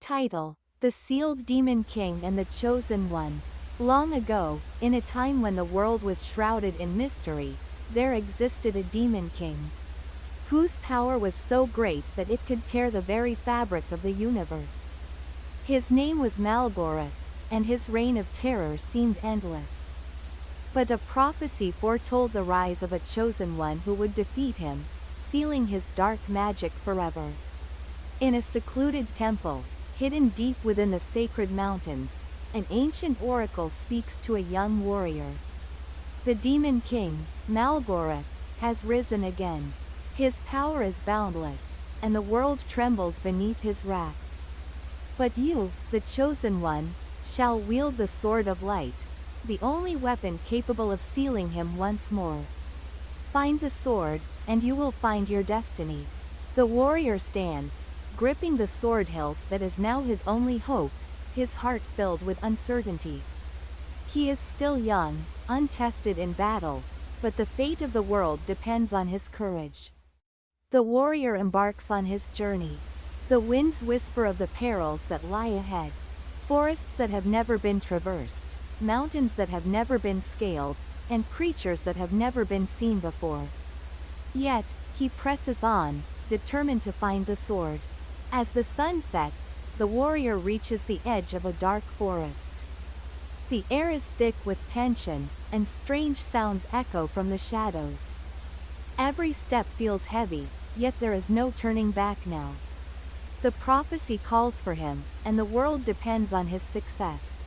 Title: The Sealed Demon King and the Chosen One. Long ago, in a time when the world was shrouded in mystery, there existed a demon king, whose power was so great that it could tear the very fabric of the universe. His name was Malgoroth, and his reign of terror seemed endless. But a prophecy foretold the rise of a chosen one who would defeat him, sealing his dark magic forever. In a secluded temple, hidden deep within the sacred mountains, an ancient oracle speaks to a young warrior. The demon king, Malgoroth, has risen again. His power is boundless, and the world trembles beneath his wrath. But you, the chosen one, shall wield the sword of light, the only weapon capable of sealing him once more. Find the sword, and you will find your destiny. The warrior stands, gripping the sword hilt that is now his only hope, his heart filled with uncertainty. He is still young, untested in battle, but the fate of the world depends on his courage. The warrior embarks on his journey. The winds whisper of the perils that lie ahead. Forests that have never been traversed, mountains that have never been scaled, and creatures that have never been seen before. Yet, he presses on, determined to find the sword. As the sun sets, the warrior reaches the edge of a dark forest. The air is thick with tension, and strange sounds echo from the shadows. Every step feels heavy, yet there is no turning back now. The prophecy calls for him, and the world depends on his success.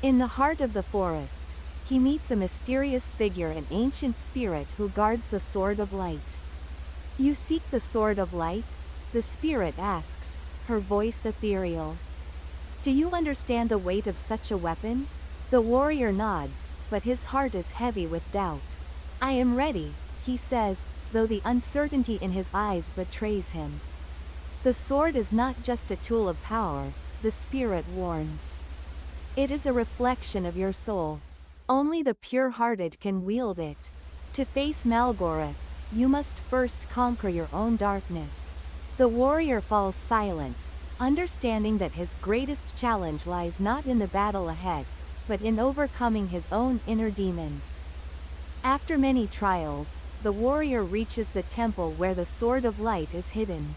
In the heart of the forest, he meets a mysterious figure, an ancient spirit who guards the sword of light. "You seek the sword of light?" the spirit asks, her voice ethereal. "Do you understand the weight of such a weapon?" The warrior nods, but his heart is heavy with doubt. "I am ready," he says, though the uncertainty in his eyes betrays him. "The sword is not just a tool of power," the spirit warns. "It is a reflection of your soul. Only the pure-hearted can wield it. To face Malgoroth, you must first conquer your own darkness." The warrior falls silent, understanding that his greatest challenge lies not in the battle ahead, but in overcoming his own inner demons. After many trials, the warrior reaches the temple where the sword of light is hidden.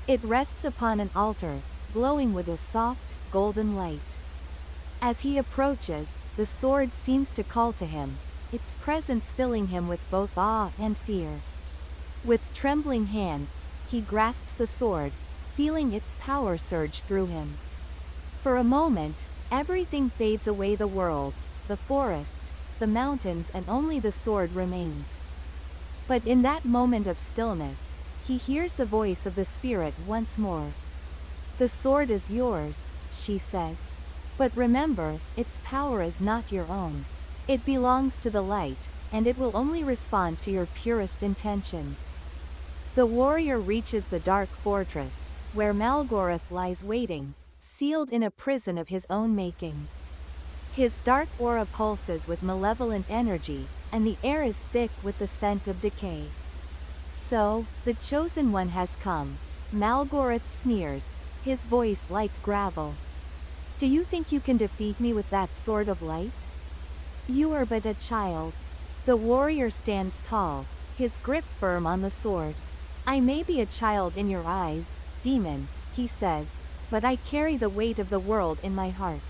It rests upon an altar, glowing with a soft, golden light. As he approaches, the sword seems to call to him, its presence filling him with both awe and fear. With trembling hands, he grasps the sword, feeling its power surge through him. For a moment, everything fades away: the world, the forest, the mountains, and only the sword remains. But in that moment of stillness, he hears the voice of the spirit once more. "The sword is yours," she says. "But remember, its power is not your own. It belongs to the light, and it will only respond to your purest intentions." The warrior reaches the dark fortress, where Malgoroth lies waiting, sealed in a prison of his own making. His dark aura pulses with malevolent energy, and the air is thick with the scent of decay. "So, the chosen one has come," Malgoroth sneers, his voice like gravel. "Do you think you can defeat me with that sword of light? You are but a child." The warrior stands tall, his grip firm on the sword. "I may be a child in your eyes, demon," he says, "but I carry the weight of the world in my heart.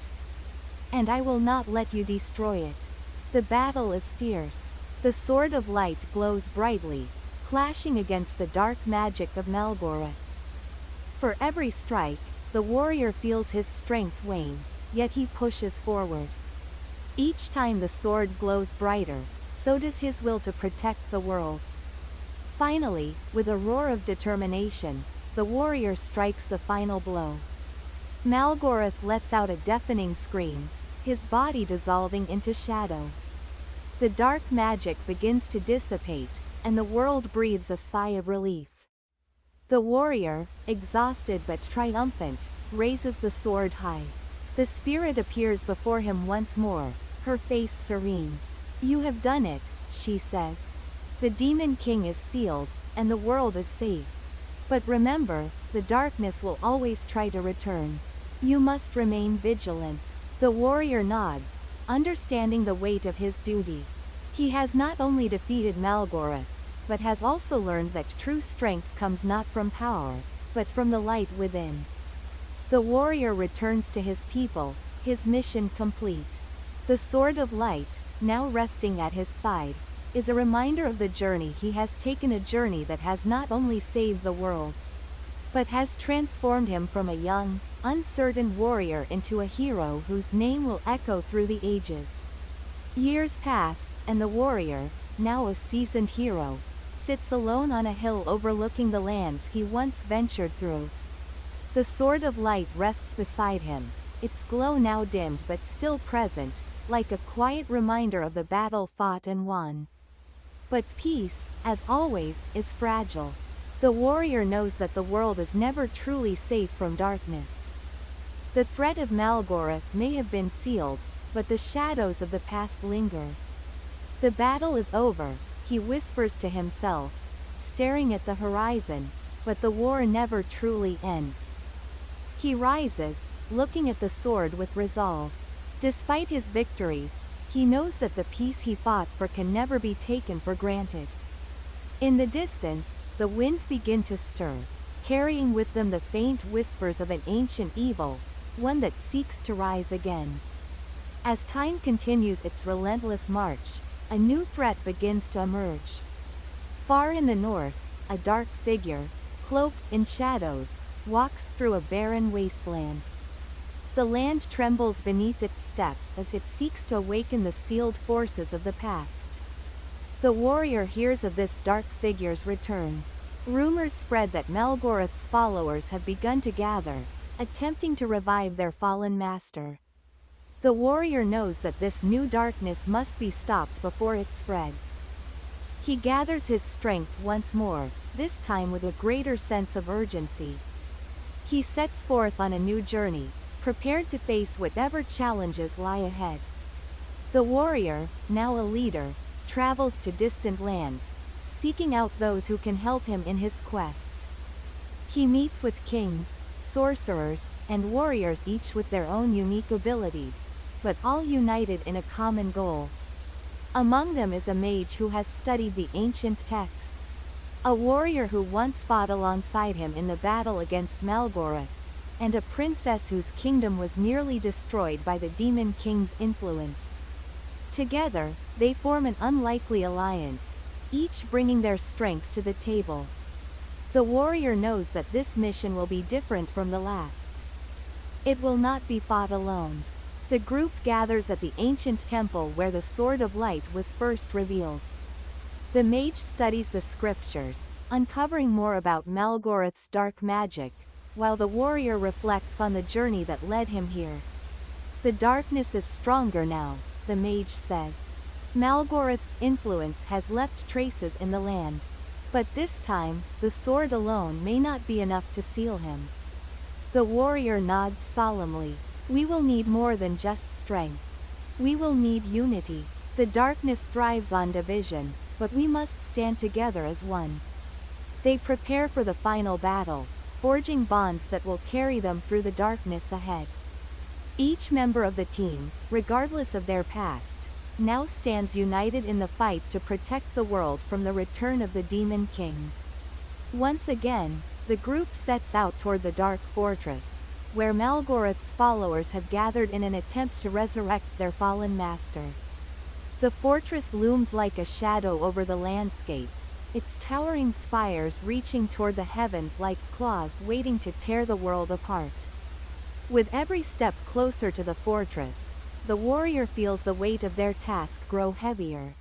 And I will not let you destroy it." The battle is fierce. The sword of light glows brightly, clashing against the dark magic of Malgoroth. For every strike, the warrior feels his strength wane, yet he pushes forward. Each time the sword glows brighter, so does his will to protect the world. Finally, with a roar of determination, the warrior strikes the final blow. Malgoroth lets out a deafening scream, his body dissolving into shadow. The dark magic begins to dissipate, and the world breathes a sigh of relief. The warrior, exhausted but triumphant, raises the sword high. The spirit appears before him once more, her face serene. "You have done it," she says. "The demon king is sealed, and the world is safe." But remember, the darkness will always try to return. You must remain vigilant. The warrior nods, understanding the weight of his duty. He has not only defeated Malgoroth, but has also learned that true strength comes not from power, but from the light within. The warrior returns to his people, his mission complete. The sword of light, now resting at his side, is a reminder of the journey he has taken, a journey that has not only saved the world, but has transformed him from a young, uncertain warrior into a hero whose name will echo through the ages. Years pass, and the warrior, now a seasoned hero, sits alone on a hill overlooking the lands he once ventured through. The sword of light rests beside him, its glow now dimmed but still present, like a quiet reminder of the battle fought and won. But peace, as always, is fragile. The warrior knows that the world is never truly safe from darkness. The threat of Malgoroth may have been sealed, but the shadows of the past linger. The battle is over, he whispers to himself, staring at the horizon, but the war never truly ends. He rises, looking at the sword with resolve. Despite his victories, he knows that the peace he fought for can never be taken for granted. In the distance, the winds begin to stir, carrying with them the faint whispers of an ancient evil, one that seeks to rise again. As time continues its relentless march, a new threat begins to emerge. Far in the north, a dark figure, cloaked in shadows, walks through a barren wasteland. The land trembles beneath its steps as it seeks to awaken the sealed forces of the past. The warrior hears of this dark figure's return. Rumors spread that Malgoroth's followers have begun to gather, attempting to revive their fallen master. The warrior knows that this new darkness must be stopped before it spreads. He gathers his strength once more, this time with a greater sense of urgency. He sets forth on a new journey, prepared to face whatever challenges lie ahead. The warrior, now a leader, travels to distant lands, seeking out those who can help him in his quest. He meets with kings, sorcerers, and warriors, each with their own unique abilities, but all united in a common goal. Among them is a mage who has studied the ancient texts, a warrior who once fought alongside him in the battle against Malgoroth, and a princess whose kingdom was nearly destroyed by the Demon King's influence. Together, they form an unlikely alliance, each bringing their strength to the table. The warrior knows that this mission will be different from the last. It will not be fought alone. The group gathers at the ancient temple where the Sword of Light was first revealed. The mage studies the scriptures, uncovering more about Malgoroth's dark magic, while the warrior reflects on the journey that led him here. The darkness is stronger now, the mage says. Malgoroth's influence has left traces in the land. But this time, the sword alone may not be enough to seal him. The warrior nods solemnly. We will need more than just strength. We will need unity. The darkness thrives on division, but we must stand together as one. They prepare for the final battle, forging bonds that will carry them through the darkness ahead. Each member of the team, regardless of their past, now stands united in the fight to protect the world from the return of the Demon King. Once again, the group sets out toward the Dark Fortress, where Malgoroth's followers have gathered in an attempt to resurrect their fallen master. The fortress looms like a shadow over the landscape, its towering spires reaching toward the heavens like claws waiting to tear the world apart. With every step closer to the fortress, the warrior feels the weight of their task grow heavier.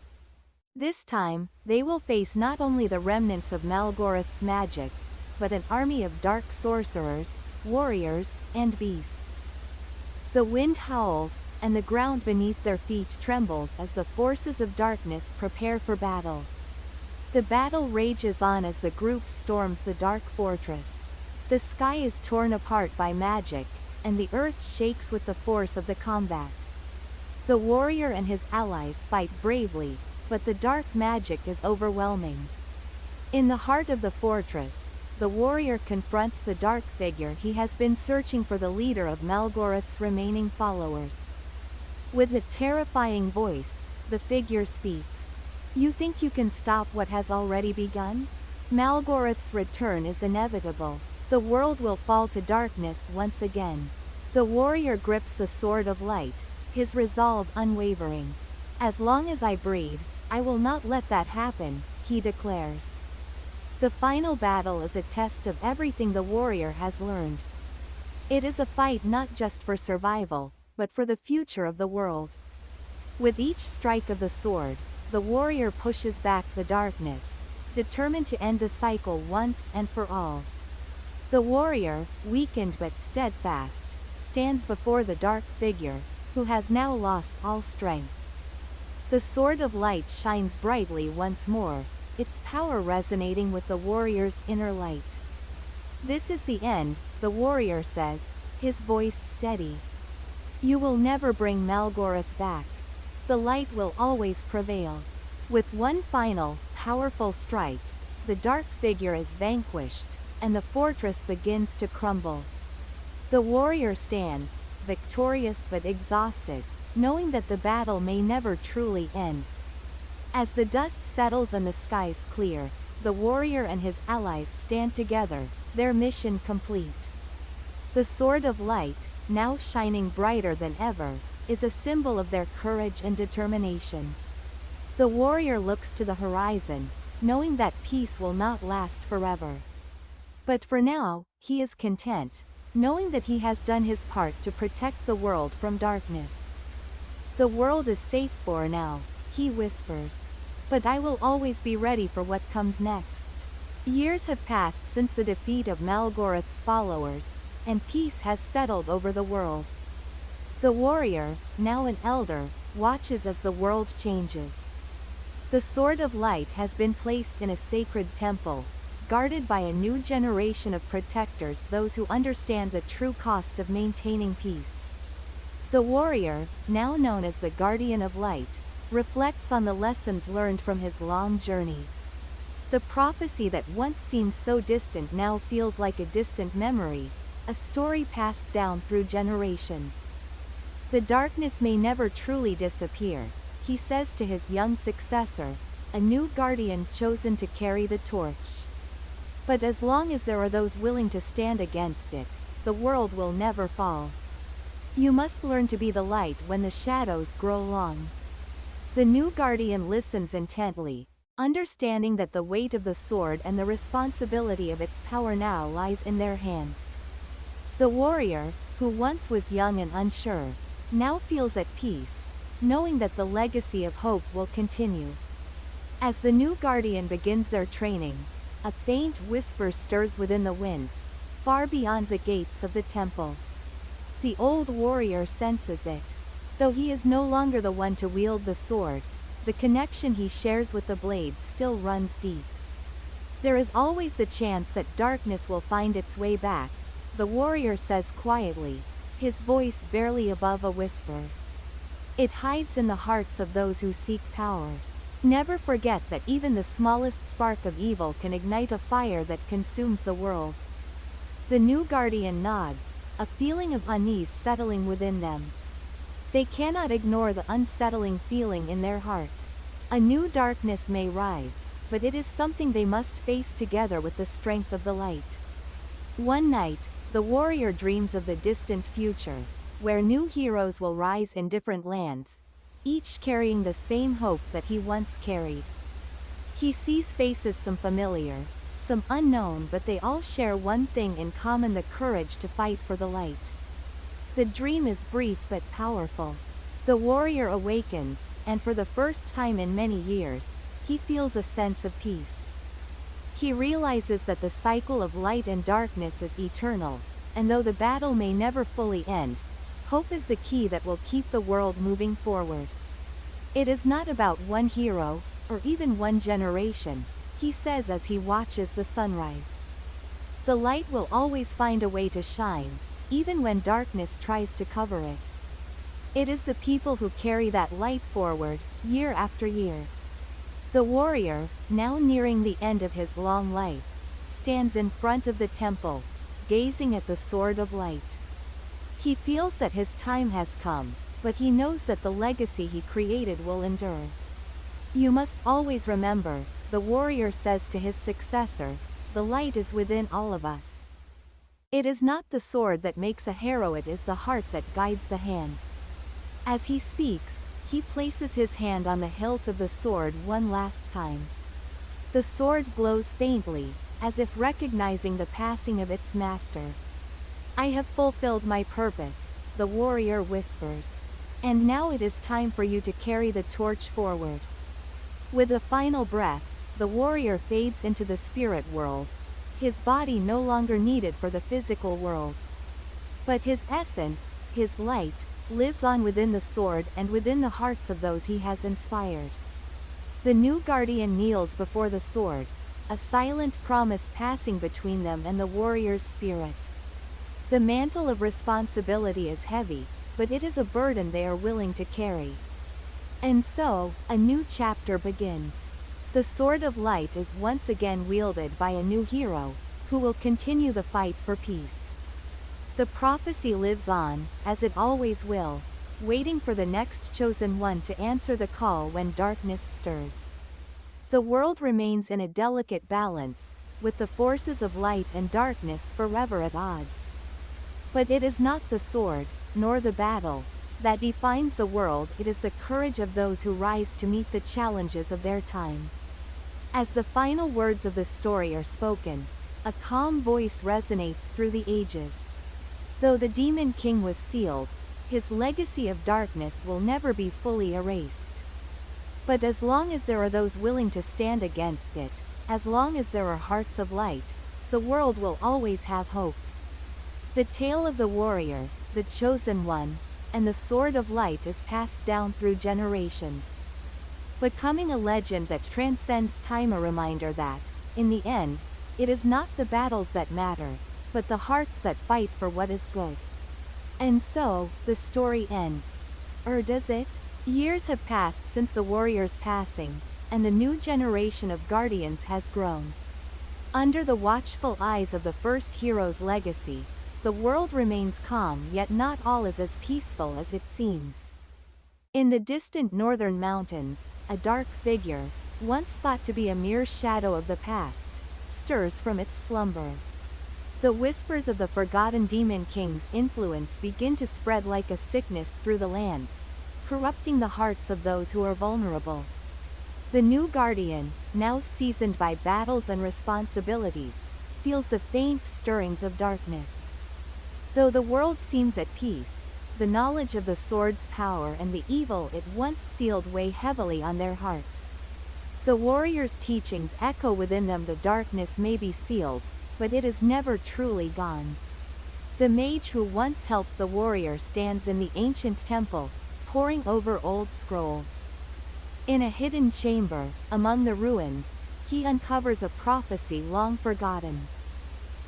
This time, they will face not only the remnants of Malgoroth's magic, but an army of dark sorcerers, warriors, and beasts. The wind howls, and the ground beneath their feet trembles as the forces of darkness prepare for battle. The battle rages on as the group storms the dark fortress. The sky is torn apart by magic, and the earth shakes with the force of the combat. The warrior and his allies fight bravely, but the dark magic is overwhelming. In the heart of the fortress, the warrior confronts the dark figure he has been searching for, the leader of Malgoroth's remaining followers. With a terrifying voice, the figure speaks. You think you can stop what has already begun? Malgoroth's return is inevitable. The world will fall to darkness once again. The warrior grips the sword of light, his resolve unwavering. As long as I breathe, I will not let that happen, he declares. The final battle is a test of everything the warrior has learned. It is a fight not just for survival, but for the future of the world. With each strike of the sword, the warrior pushes back the darkness, determined to end the cycle once and for all. The warrior, weakened but steadfast, stands before the dark figure, who has now lost all strength. The sword of light shines brightly once more, its power resonating with the warrior's inner light. This is the end, the warrior says, his voice steady. You will never bring Malgoroth back. The light will always prevail. With one final, powerful strike, the dark figure is vanquished, and the fortress begins to crumble. The warrior stands, victorious but exhausted, knowing that the battle may never truly end. As the dust settles and the skies clear, the warrior and his allies stand together, their mission complete. The sword of light, now shining brighter than ever, is a symbol of their courage and determination. The warrior looks to the horizon, knowing that peace will not last forever. But for now, he is content, knowing that he has done his part to protect the world from darkness. The world is safe for now, he whispers. But I will always be ready for what comes next. Years have passed since the defeat of Malgoroth's followers, and peace has settled over the world. The warrior, now an elder, watches as the world changes. The sword of light has been placed in a sacred temple, guarded by a new generation of protectors, those who understand the true cost of maintaining peace. The warrior, now known as the Guardian of Light, reflects on the lessons learned from his long journey. The prophecy that once seemed so distant now feels like a distant memory, a story passed down through generations. The darkness may never truly disappear, he says to his young successor, a new guardian chosen to carry the torch. But as long as there are those willing to stand against it, the world will never fall. You must learn to be the light when the shadows grow long. The new guardian listens intently, understanding that the weight of the sword and the responsibility of its power now lies in their hands. The warrior, who once was young and unsure, now feels at peace, knowing that the legacy of hope will continue. As the new guardian begins their training, a faint whisper stirs within the winds, far beyond the gates of the temple. The old warrior senses it. Though he is no longer the one to wield the sword, the connection he shares with the blade still runs deep. There is always the chance that darkness will find its way back, the warrior says quietly, his voice barely above a whisper. It hides in the hearts of those who seek power. Never forget that even the smallest spark of evil can ignite a fire that consumes the world. The new guardian nods, a feeling of unease settling within them. They cannot ignore the unsettling feeling in their heart. A new darkness may rise, but it is something they must face together with the strength of the light. One night, the warrior dreams of the distant future, where new heroes will rise in different lands, each carrying the same hope that he once carried. He sees faces, some familiar, some unknown, but they all share one thing in common: the courage to fight for the light. The dream is brief but powerful. The warrior awakens, and for the first time in many years, he feels a sense of peace. He realizes that the cycle of light and darkness is eternal, and though the battle may never fully end, hope is the key that will keep the world moving forward. It is not about one hero, or even one generation, he says as he watches the sunrise. The light will always find a way to shine, even when darkness tries to cover it. It is the people who carry that light forward, year after year. The warrior, now nearing the end of his long life, stands in front of the temple, gazing at the sword of light. He feels that his time has come, but he knows that the legacy he created will endure. You must always remember, the warrior says to his successor, the light is within all of us. It is not the sword that makes a hero, it is the heart that guides the hand. As he speaks, he places his hand on the hilt of the sword one last time. The sword glows faintly, as if recognizing the passing of its master. I have fulfilled my purpose, the warrior whispers. And now it is time for you to carry the torch forward. With a final breath, the warrior fades into the spirit world, his body no longer needed for the physical world. But his essence, his light, lives on within the sword and within the hearts of those he has inspired. The new guardian kneels before the sword, a silent promise passing between them and the warrior's spirit. The mantle of responsibility is heavy, but it is a burden they are willing to carry. And so, a new chapter begins. The sword of light is once again wielded by a new hero, who will continue the fight for peace. The prophecy lives on, as it always will, waiting for the next chosen one to answer the call when darkness stirs. The world remains in a delicate balance, with the forces of light and darkness forever at odds. But it is not the sword, nor the battle, that defines the world, it is the courage of those who rise to meet the challenges of their time. As the final words of the story are spoken, a calm voice resonates through the ages. Though the Demon King was sealed, his legacy of darkness will never be fully erased. But as long as there are those willing to stand against it, as long as there are hearts of light, the world will always have hope. The tale of the warrior, the chosen one, and the sword of light is passed down through generations, becoming a legend that transcends time, a reminder that, in the end, it is not the battles that matter, but the hearts that fight for what is good. And so, the story ends. Or does it? Years have passed since the warrior's passing, and the new generation of guardians has grown. Under the watchful eyes of the first hero's legacy, the world remains calm, yet not all is as peaceful as it seems. In the distant northern mountains, a dark figure, once thought to be a mere shadow of the past, stirs from its slumber. The whispers of the forgotten Demon King's influence begin to spread like a sickness through the lands, corrupting the hearts of those who are vulnerable. The new guardian, now seasoned by battles and responsibilities, feels the faint stirrings of darkness. Though the world seems at peace, the knowledge of the sword's power and the evil it once sealed weigh heavily on their heart. The warrior's teachings echo within them. The darkness may be sealed, but it is never truly gone. The mage who once helped the warrior stands in the ancient temple, poring over old scrolls. In a hidden chamber, among the ruins, he uncovers a prophecy long forgotten.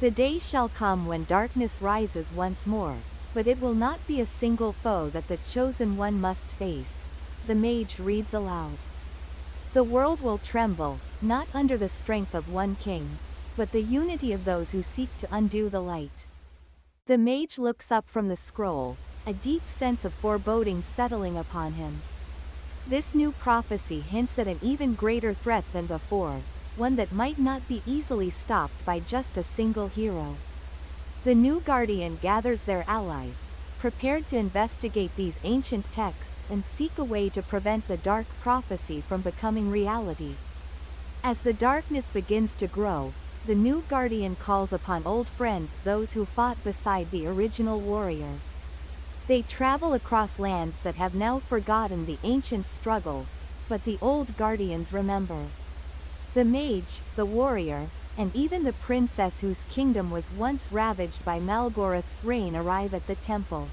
The day shall come when darkness rises once more, but it will not be a single foe that the chosen one must face, the mage reads aloud. The world will tremble, not under the strength of one king, but the unity of those who seek to undo the light. The mage looks up from the scroll, a deep sense of foreboding settling upon him. This new prophecy hints at an even greater threat than before, one that might not be easily stopped by just a single hero. The new guardian gathers their allies, prepared to investigate these ancient texts and seek a way to prevent the dark prophecy from becoming reality. As the darkness begins to grow, the new guardian calls upon old friends, those who fought beside the original warrior. They travel across lands that have now forgotten the ancient struggles, but the old guardians remember. The mage, the warrior, and even the princess whose kingdom was once ravaged by Malgoroth's reign arrive at the temple.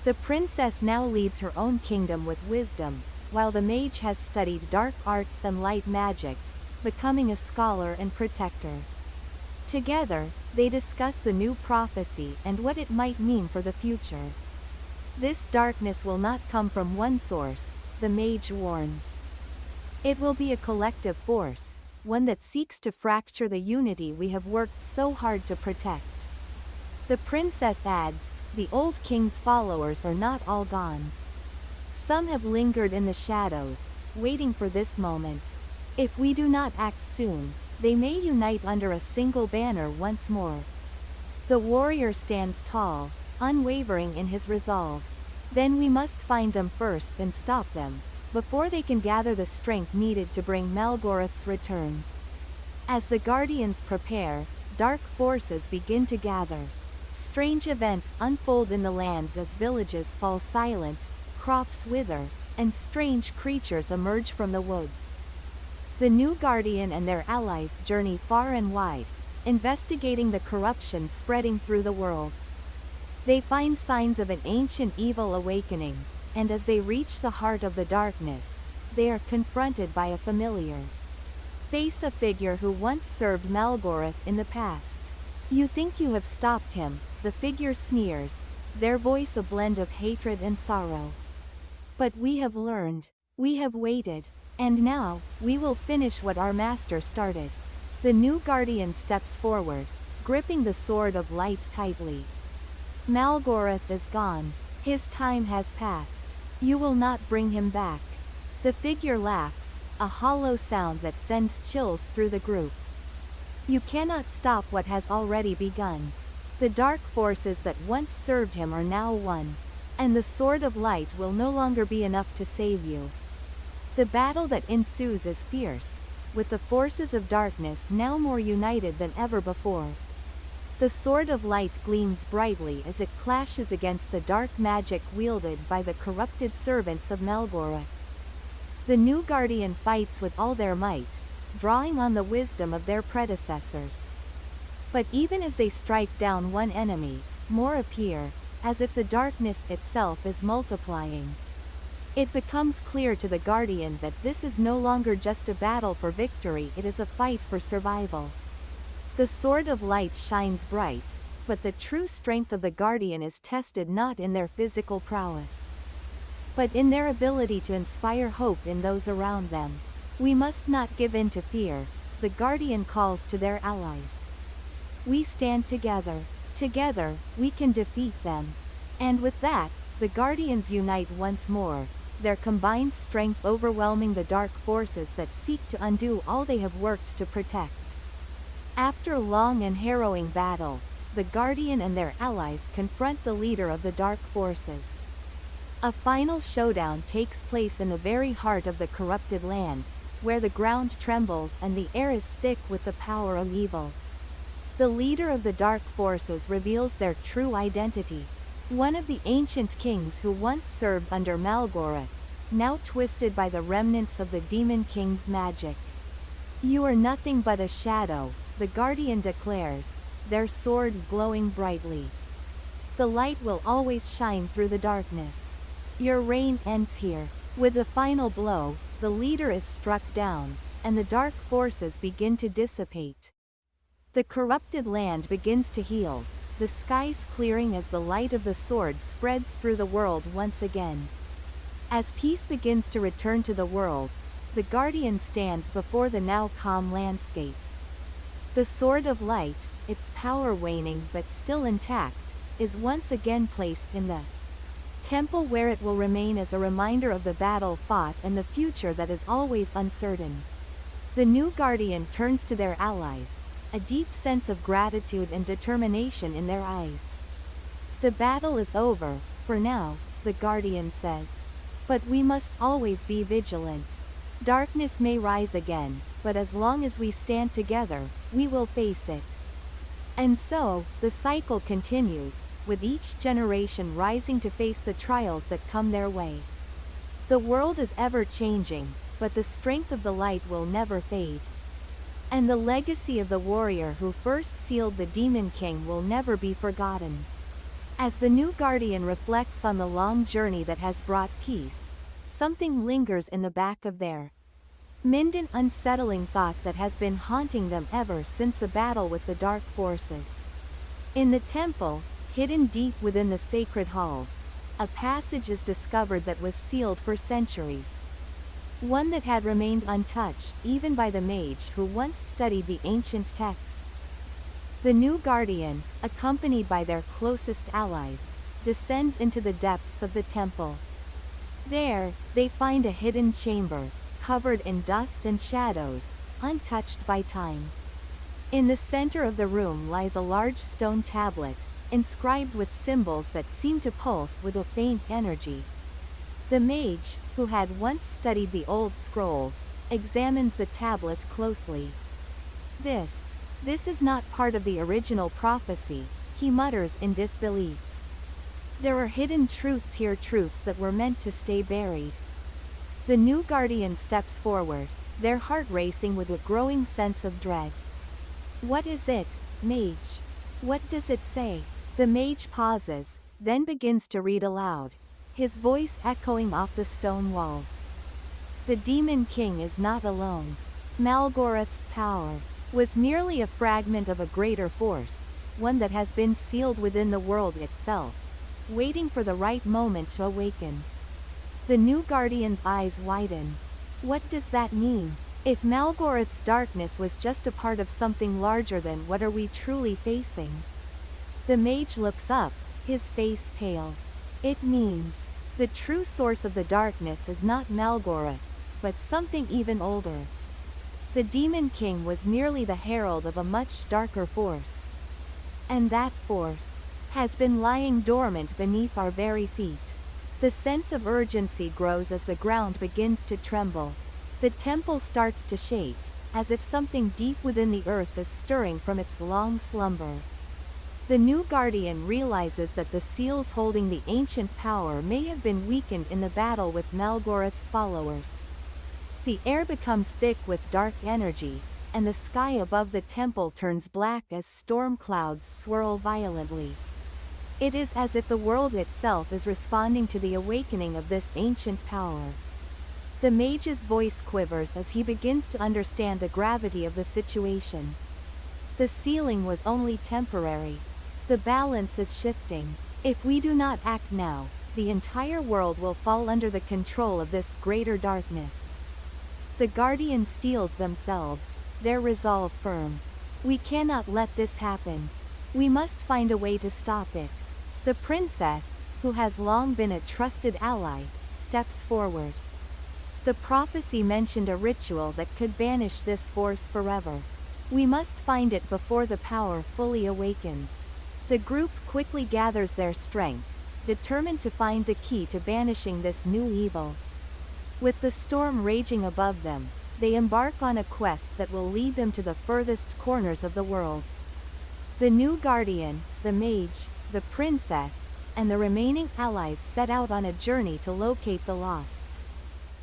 The princess now leads her own kingdom with wisdom, while the mage has studied dark arts and light magic, becoming a scholar and protector. Together, they discuss the new prophecy and what it might mean for the future. This darkness will not come from one source, the mage warns. It will be a collective force, one that seeks to fracture the unity we have worked so hard to protect. The princess adds, the old king's followers are not all gone. Some have lingered in the shadows, waiting for this moment. If we do not act soon, they may unite under a single banner once more. The warrior stands tall, unwavering in his resolve. Then we must find them first and stop them, before they can gather the strength needed to bring Malgoroth's return. As the Guardians prepare, dark forces begin to gather. Strange events unfold in the lands as villages fall silent, crops wither, and strange creatures emerge from the woods. The new Guardian and their allies journey far and wide, investigating the corruption spreading through the world. They find signs of an ancient evil awakening, and as they reach the heart of the darkness, they are confronted by a familiar face, a figure who once served Malgoroth in the past. You think you have stopped him, the figure sneers, their voice a blend of hatred and sorrow. But we have learned, we have waited, and now, we will finish what our master started. The new Guardian steps forward, gripping the sword of light tightly. Malgoroth is gone. His time has passed. You will not bring him back. The figure laughs, a hollow sound that sends chills through the group. You cannot stop what has already begun. The dark forces that once served him are now one, and the sword of light will no longer be enough to save you. The battle that ensues is fierce, with the forces of darkness now more united than ever before. The sword of light gleams brightly as it clashes against the dark magic wielded by the corrupted servants of Malgoroth. The new Guardian fights with all their might, drawing on the wisdom of their predecessors. But even as they strike down one enemy, more appear, as if the darkness itself is multiplying. It becomes clear to the Guardian that this is no longer just a battle for victory, it is a fight for survival. The sword of light shines bright, but the true strength of the Guardian is tested not in their physical prowess, but in their ability to inspire hope in those around them. We must not give in to fear, the Guardian calls to their allies. We stand together. Together, we can defeat them. And with that, the Guardians unite once more, their combined strength overwhelming the dark forces that seek to undo all they have worked to protect. After a long and harrowing battle, the Guardian and their allies confront the leader of the dark forces. A final showdown takes place in the very heart of the corrupted land, where the ground trembles and the air is thick with the power of evil. The leader of the dark forces reveals their true identity, one of the ancient kings who once served under Malgoroth, now twisted by the remnants of the Demon King's magic. You are nothing but a shadow, the Guardian declares, their sword glowing brightly. The light will always shine through the darkness. Your reign ends here. With the final blow, the leader is struck down, and the dark forces begin to dissipate. The corrupted land begins to heal, the skies clearing as the light of the sword spreads through the world once again. As peace begins to return to the world, the Guardian stands before the now calm landscape. The sword of light, its power waning but still intact, is once again placed in the temple where it will remain as a reminder of the battle fought and the future that is always uncertain. The new Guardian turns to their allies, a deep sense of gratitude and determination in their eyes. The battle is over, for now, the Guardian says. But we must always be vigilant. Darkness may rise again, but as long as we stand together, we will face it. And so, the cycle continues, with each generation rising to face the trials that come their way. The world is ever changing, but the strength of the light will never fade. And the legacy of the warrior who first sealed the Demon King will never be forgotten. As the new Guardian reflects on the long journey that has brought peace, something lingers in the back of their mind, an unsettling thought that has been haunting them ever since the battle with the dark forces. In the temple, hidden deep within the sacred halls, a passage is discovered that was sealed for centuries. one that had remained untouched even by the mage who once studied the ancient texts. The new guardian, accompanied by their closest allies, descends into the depths of the temple. There, they find a hidden chamber, covered in dust and shadows, untouched by time. In the center of the room lies a large stone tablet, inscribed with symbols that seem to pulse with a faint energy. The mage, who had once studied the old scrolls, examines the tablet closely. This is not part of the original prophecy, he mutters in disbelief. There are hidden truths here, truths that were meant to stay buried. The new guardian steps forward, their heart racing with a growing sense of dread. What is it, mage? What does it say? The mage pauses, then begins to read aloud, his voice echoing off the stone walls. The Demon King is not alone. Malgoroth's power was merely a fragment of a greater force, one that has been sealed within the world itself, waiting for the right moment to awaken. The new guardian's eyes widen. What does that mean? If Malgoroth's darkness was just a part of something larger, then what are we truly facing? The mage looks up, his face pale. It means the true source of the darkness is not Malgoroth, but something even older. The Demon King was merely the herald of a much darker force. And that force has been lying dormant beneath our very feet. The sense of urgency grows as the ground begins to tremble. The temple starts to shake, as if something deep within the earth is stirring from its long slumber. The new guardian realizes that the seals holding the ancient power may have been weakened in the battle with Malgoroth's followers. The air becomes thick with dark energy, and the sky above the temple turns black as storm clouds swirl violently. It is as if the world itself is responding to the awakening of this ancient power. The mage's voice quivers as he begins to understand the gravity of the situation. The sealing was only temporary. The balance is shifting. If we do not act now, the entire world will fall under the control of this greater darkness. The guardian steels themselves, their resolve firm. We cannot let this happen. We must find a way to stop it. The princess, who has long been a trusted ally, steps forward. The prophecy mentioned a ritual that could banish this force forever. We must find it before the power fully awakens. The group quickly gathers their strength, determined to find the key to banishing this new evil. With the storm raging above them, they embark on a quest that will lead them to the furthest corners of the world. The new guardian, the mage, the princess, and the remaining allies set out on a journey to locate the lost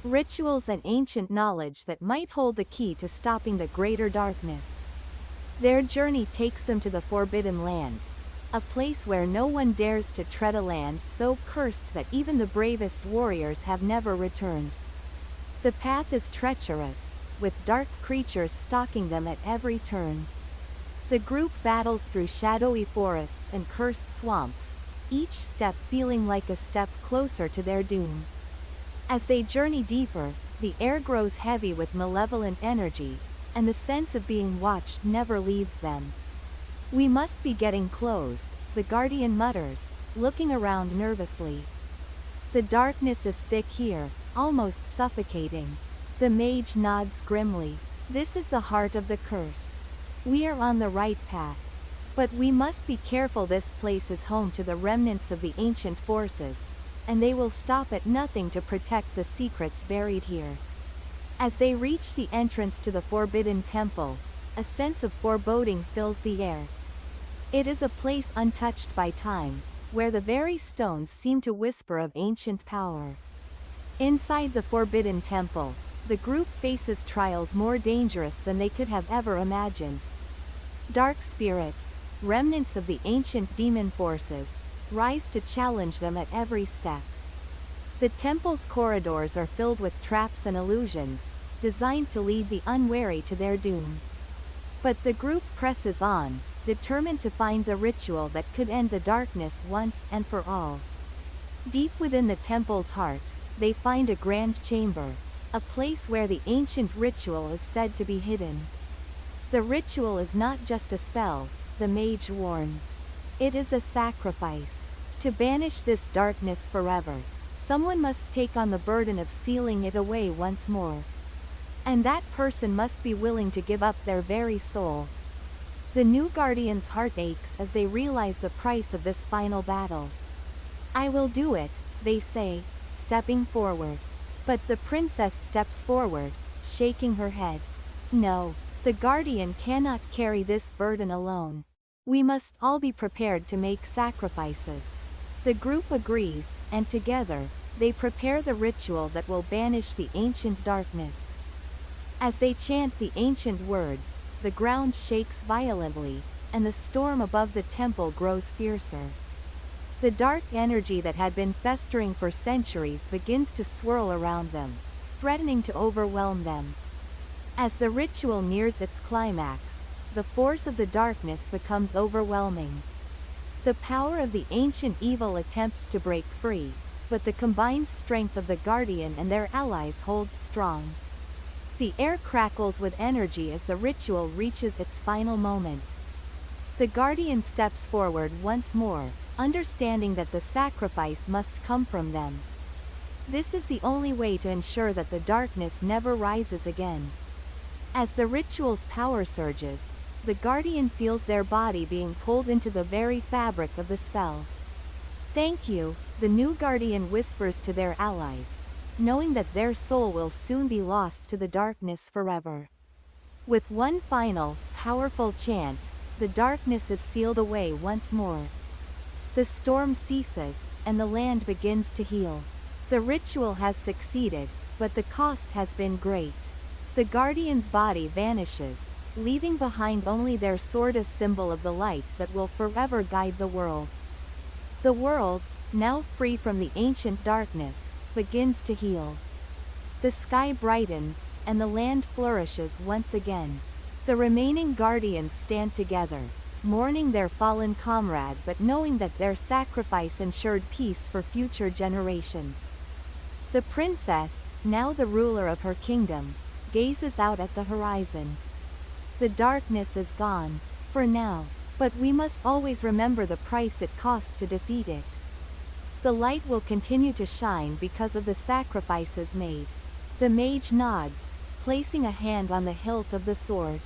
rituals and ancient knowledge that might hold the key to stopping the greater darkness. Their journey takes them to the Forbidden Lands, a place where no one dares to tread, a land so cursed that even the bravest warriors have never returned. The path is treacherous, with dark creatures stalking them at every turn. The group battles through shadowy forests and cursed swamps, each step feeling like a step closer to their doom. As they journey deeper, the air grows heavy with malevolent energy, and the sense of being watched never leaves them. We must be getting close, the guardian mutters, looking around nervously. The darkness is thick here, almost suffocating. The mage nods grimly. This is the heart of the curse. We are on the right path. But we must be careful. This place is home to the remnants of the ancient forces, and they will stop at nothing to protect the secrets buried here. As they reach the entrance to the Forbidden Temple, a sense of foreboding fills the air. It is a place untouched by time, where the very stones seem to whisper of ancient power. Inside the Forbidden Temple, the group faces trials more dangerous than they could have ever imagined. Dark spirits, remnants of the ancient demon forces, rise to challenge them at every step. The temple's corridors are filled with traps and illusions, designed to lead the unwary to their doom. But the group presses on, determined to find the ritual that could end the darkness once and for all. Deep within the temple's heart, they find a grand chamber, a place where the ancient ritual is said to be hidden. The ritual is not just a spell, the mage warns. It is a sacrifice. To banish this darkness forever, someone must take on the burden of sealing it away once more. And that person must be willing to give up their very soul. The new guardian's heart aches as they realize the price of this final battle. I will do it, they say, stepping forward. But the princess steps forward, shaking her head. No, the guardian cannot carry this burden alone. We must all be prepared to make sacrifices. The group agrees, and together, they prepare the ritual that will banish the ancient darkness. As they chant the ancient words, the ground shakes violently, and the storm above the temple grows fiercer. The dark energy that had been festering for centuries begins to swirl around them, threatening to overwhelm them. As the ritual nears its climax, the force of the darkness becomes overwhelming. The power of the ancient evil attempts to break free, but the combined strength of the Guardian and their allies holds strong. The air crackles with energy as the ritual reaches its final moment. The Guardian steps forward once more, understanding that the sacrifice must come from them. This is the only way to ensure that the darkness never rises again. As the ritual's power surges, the Guardian feels their body being pulled into the very fabric of the spell. Thank you, the new Guardian whispers to their allies, knowing that their soul will soon be lost to the darkness forever. With one final, powerful chant, the darkness is sealed away once more. The storm ceases, and the land begins to heal. The ritual has succeeded, but the cost has been great. The Guardian's body vanishes, leaving behind only their sword, a symbol of the light that will forever guide the world. The world, now free from the ancient darkness, begins to heal. The sky brightens, and the land flourishes once again. The remaining Guardians stand together, mourning their fallen comrade but knowing that their sacrifice ensured peace for future generations. The princess, now the ruler of her kingdom, gazes out at the horizon. The darkness is gone, for now, but we must always remember the price it cost to defeat it. The light will continue to shine because of the sacrifices made. The mage nods, placing a hand on the hilt of the sword.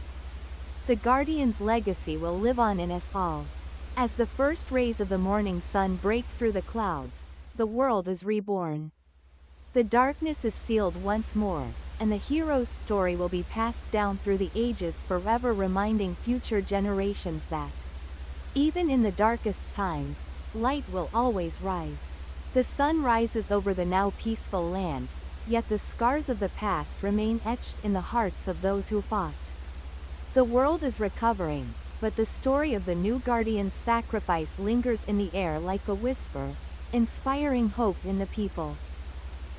The Guardian's legacy will live on in us all. As the first rays of the morning sun break through the clouds, the world is reborn. The darkness is sealed once more, and the hero's story will be passed down through the ages, forever reminding future generations that, even in the darkest times, light will always rise. The sun rises over the now peaceful land, yet the scars of the past remain etched in the hearts of those who fought. The world is recovering, but the story of the new Guardian's sacrifice lingers in the air like a whisper, inspiring hope in the people.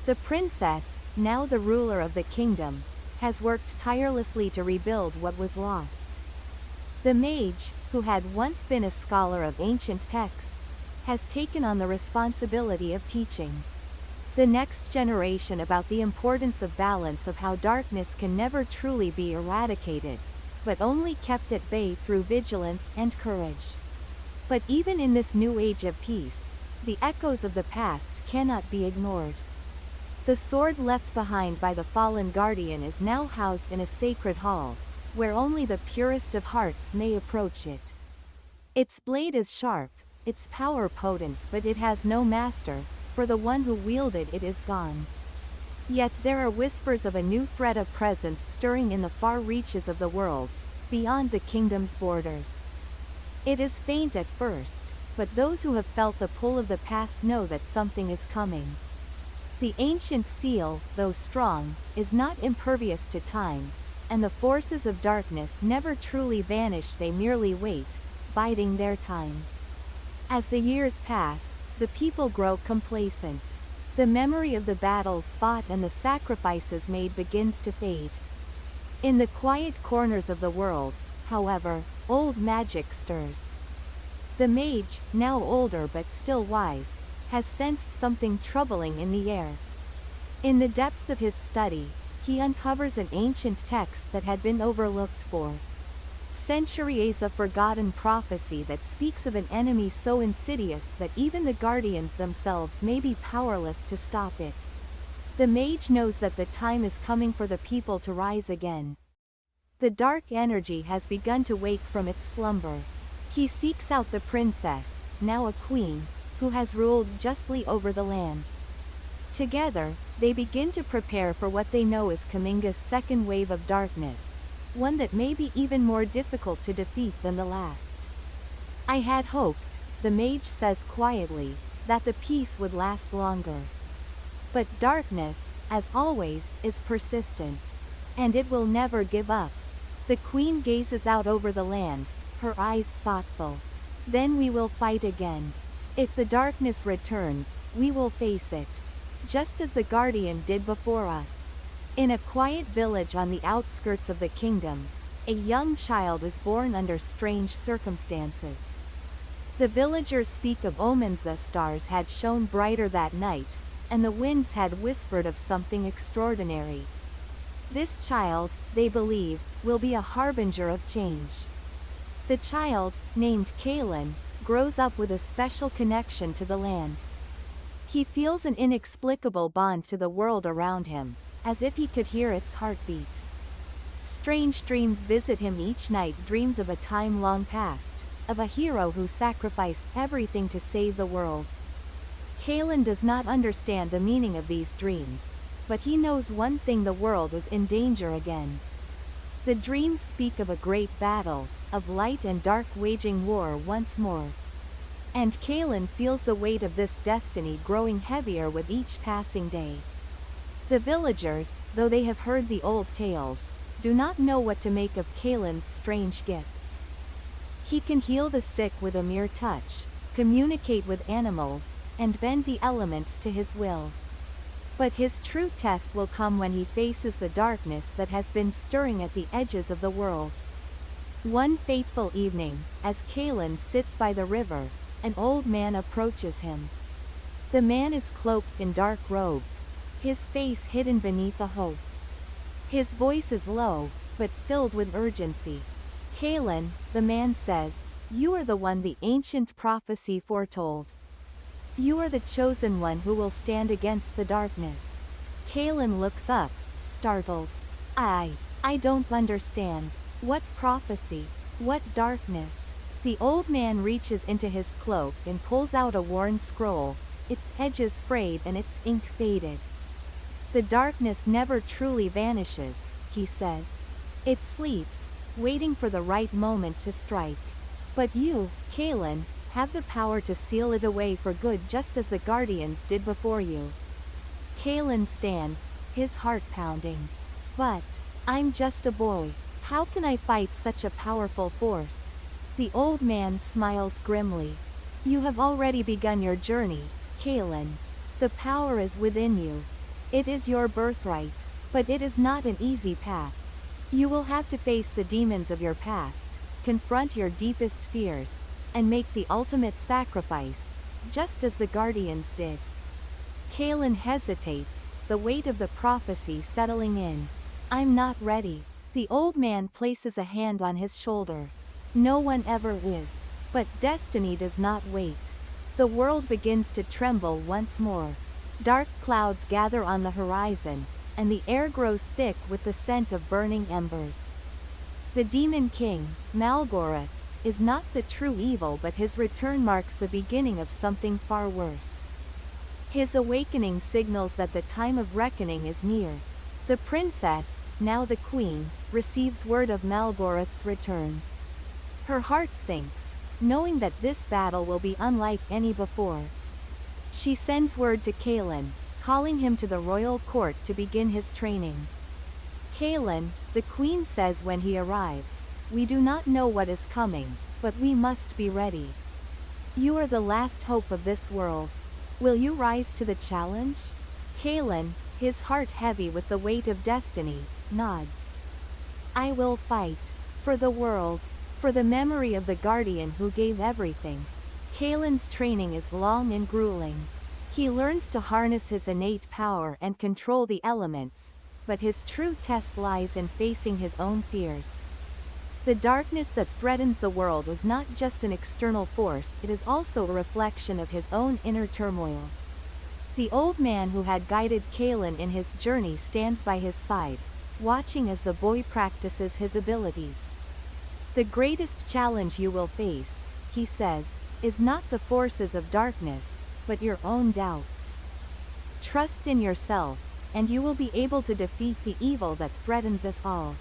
The princess, now the ruler of the kingdom, has worked tirelessly to rebuild what was lost. The mage, who had once been a scholar of ancient texts, has taken on the responsibility of teaching the next generation about the importance of balance, of how darkness can never truly be eradicated, but only kept at bay through vigilance and courage. But even in this new age of peace, the echoes of the past cannot be ignored. The sword left behind by the fallen Guardian is now housed in a sacred hall, where only the purest of hearts may approach it. Its blade is sharp, its power potent, but it has no master, for the one who wielded it is gone. Yet there are whispers of a new threat of presence stirring in the far reaches of the world, beyond the kingdom's borders. It is faint at first, but those who have felt the pull of the past know that something is coming. The ancient seal, though strong, is not impervious to time, and the forces of darkness never truly vanish, they merely wait, biding their time. As the years pass, the people grow complacent. The memory of the battles fought and the sacrifices made begins to fade. In the quiet corners of the world, however, old magic stirs. The mage, now older but still wise, has sensed something troubling in the air. In the depths of his study, he uncovers an ancient text that had been overlooked for centuries, a forgotten prophecy that speaks of an enemy so insidious that even the guardians themselves may be powerless to stop it. The mage knows that the time is coming for the people to rise again. The dark energy has begun to wake from its slumber. He seeks out the princess, now a queen, who has ruled justly over the land. Together, they begin to prepare for what they know is Kaminga's second wave of darkness, one that may be even more difficult to defeat than the last. I had hoped, the mage says quietly, that the peace would last longer. But darkness, as always, is persistent. And it will never give up. The queen gazes out over the land, her eyes thoughtful. Then we will fight again. If the darkness returns, we will face it. Just as the guardian did before us. In a quiet village on the outskirts of the kingdom, a young child is born under strange circumstances. The villagers speak of omens. The stars had shone brighter that night, and the winds had whispered of something extraordinary. This child, they believe, will be a harbinger of change. The child, named Kalen, grows up with a special connection to the land. He feels an inexplicable bond to the world around him, as if he could hear its heartbeat. Strange dreams visit him each night, dreams of a time long past, of a hero who sacrificed everything to save the world. Kalen does not understand the meaning of these dreams, but he knows one thing: the world is in danger again. The dreams speak of a great battle, of light and dark waging war once more. And Kalen feels the weight of this destiny growing heavier with each passing day. The villagers, though they have heard the old tales, do not know what to make of Kalen's strange gifts. He can heal the sick with a mere touch, communicate with animals, and bend the elements to his will. But his true test will come when he faces the darkness that has been stirring at the edges of the world. One fateful evening, as Kalen sits by the river, an old man approaches him. The man is cloaked in dark robes, his face hidden beneath a hood. His voice is low, but filled with urgency. Kalen, the man says, you are the one the ancient prophecy foretold. You are the chosen one who will stand against the darkness. Kalen looks up, startled. I don't understand. What prophecy? What darkness? The old man reaches into his cloak and pulls out a worn scroll, its edges frayed and its ink faded. The darkness never truly vanishes, he says. It sleeps, waiting for the right moment to strike. But you, Kalen, have the power to seal it away for good, just as the guardians did before you. Kalen stands, his heart pounding. But I'm just a boy. How can I fight such a powerful force? The old man smiles grimly. You have already begun your journey, Kalen. The power is within you. It is your birthright, but it is not an easy path. You will have to face the demons of your past, confront your deepest fears, and make the ultimate sacrifice, just as the guardians did. Kalen hesitates, the weight of the prophecy settling in. I'm not ready. The old man places a hand on his shoulder. No one ever is. But destiny does not wait. The world begins to tremble once more. Dark clouds gather on the horizon, and the air grows thick with the scent of burning embers. The demon king, Malgoroth, is not the true evil, but his return marks the beginning of something far worse. His awakening signals that the time of reckoning is near. The princess, now the queen, receives word of Malgoroth's return. Her heart sinks, knowing that this battle will be unlike any before. She sends word to Kalen, calling him to the royal court to begin his training. Kalen, the queen says when he arrives, we do not know what is coming, but we must be ready. You are the last hope of this world. Will you rise to the challenge? Kalen, his heart heavy with the weight of destiny, nods. I will fight. For the world. For the memory of the guardian who gave everything. Kalen's training is long and grueling. He learns to harness his innate power and control the elements, but his true test lies in facing his own fears. The darkness that threatens the world is not just an external force, it is also a reflection of his own inner turmoil. The old man who had guided Kalen in his journey stands by his side, watching as the boy practices his abilities. The greatest challenge you will face, he says, is not the forces of darkness, but your own doubts. Trust in yourself, and you will be able to defeat the evil that threatens us all.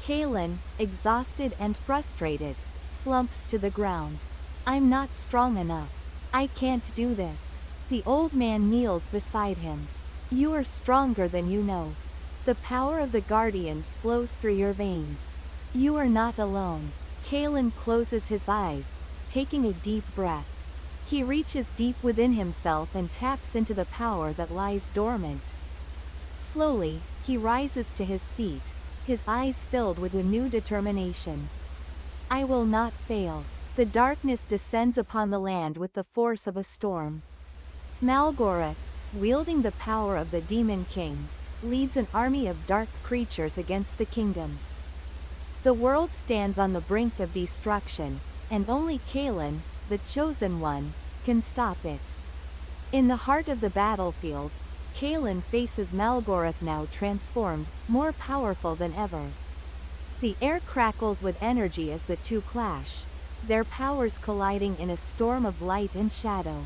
Kalen, exhausted and frustrated, slumps to the ground. I'm not strong enough. I can't do this. The old man kneels beside him. You are stronger than you know. The power of the guardians flows through your veins. You are not alone. Kalen closes his eyes, taking a deep breath. He reaches deep within himself and taps into the power that lies dormant. Slowly, he rises to his feet, his eyes filled with a new determination. I will not fail. The darkness descends upon the land with the force of a storm. Malgoroth, wielding the power of the Demon King, leads an army of dark creatures against the kingdoms. The world stands on the brink of destruction, and only Kalen, the Chosen One, can stop it. In the heart of the battlefield, Kalen faces Malgoroth, now transformed, more powerful than ever. The air crackles with energy as the two clash, their powers colliding in a storm of light and shadow.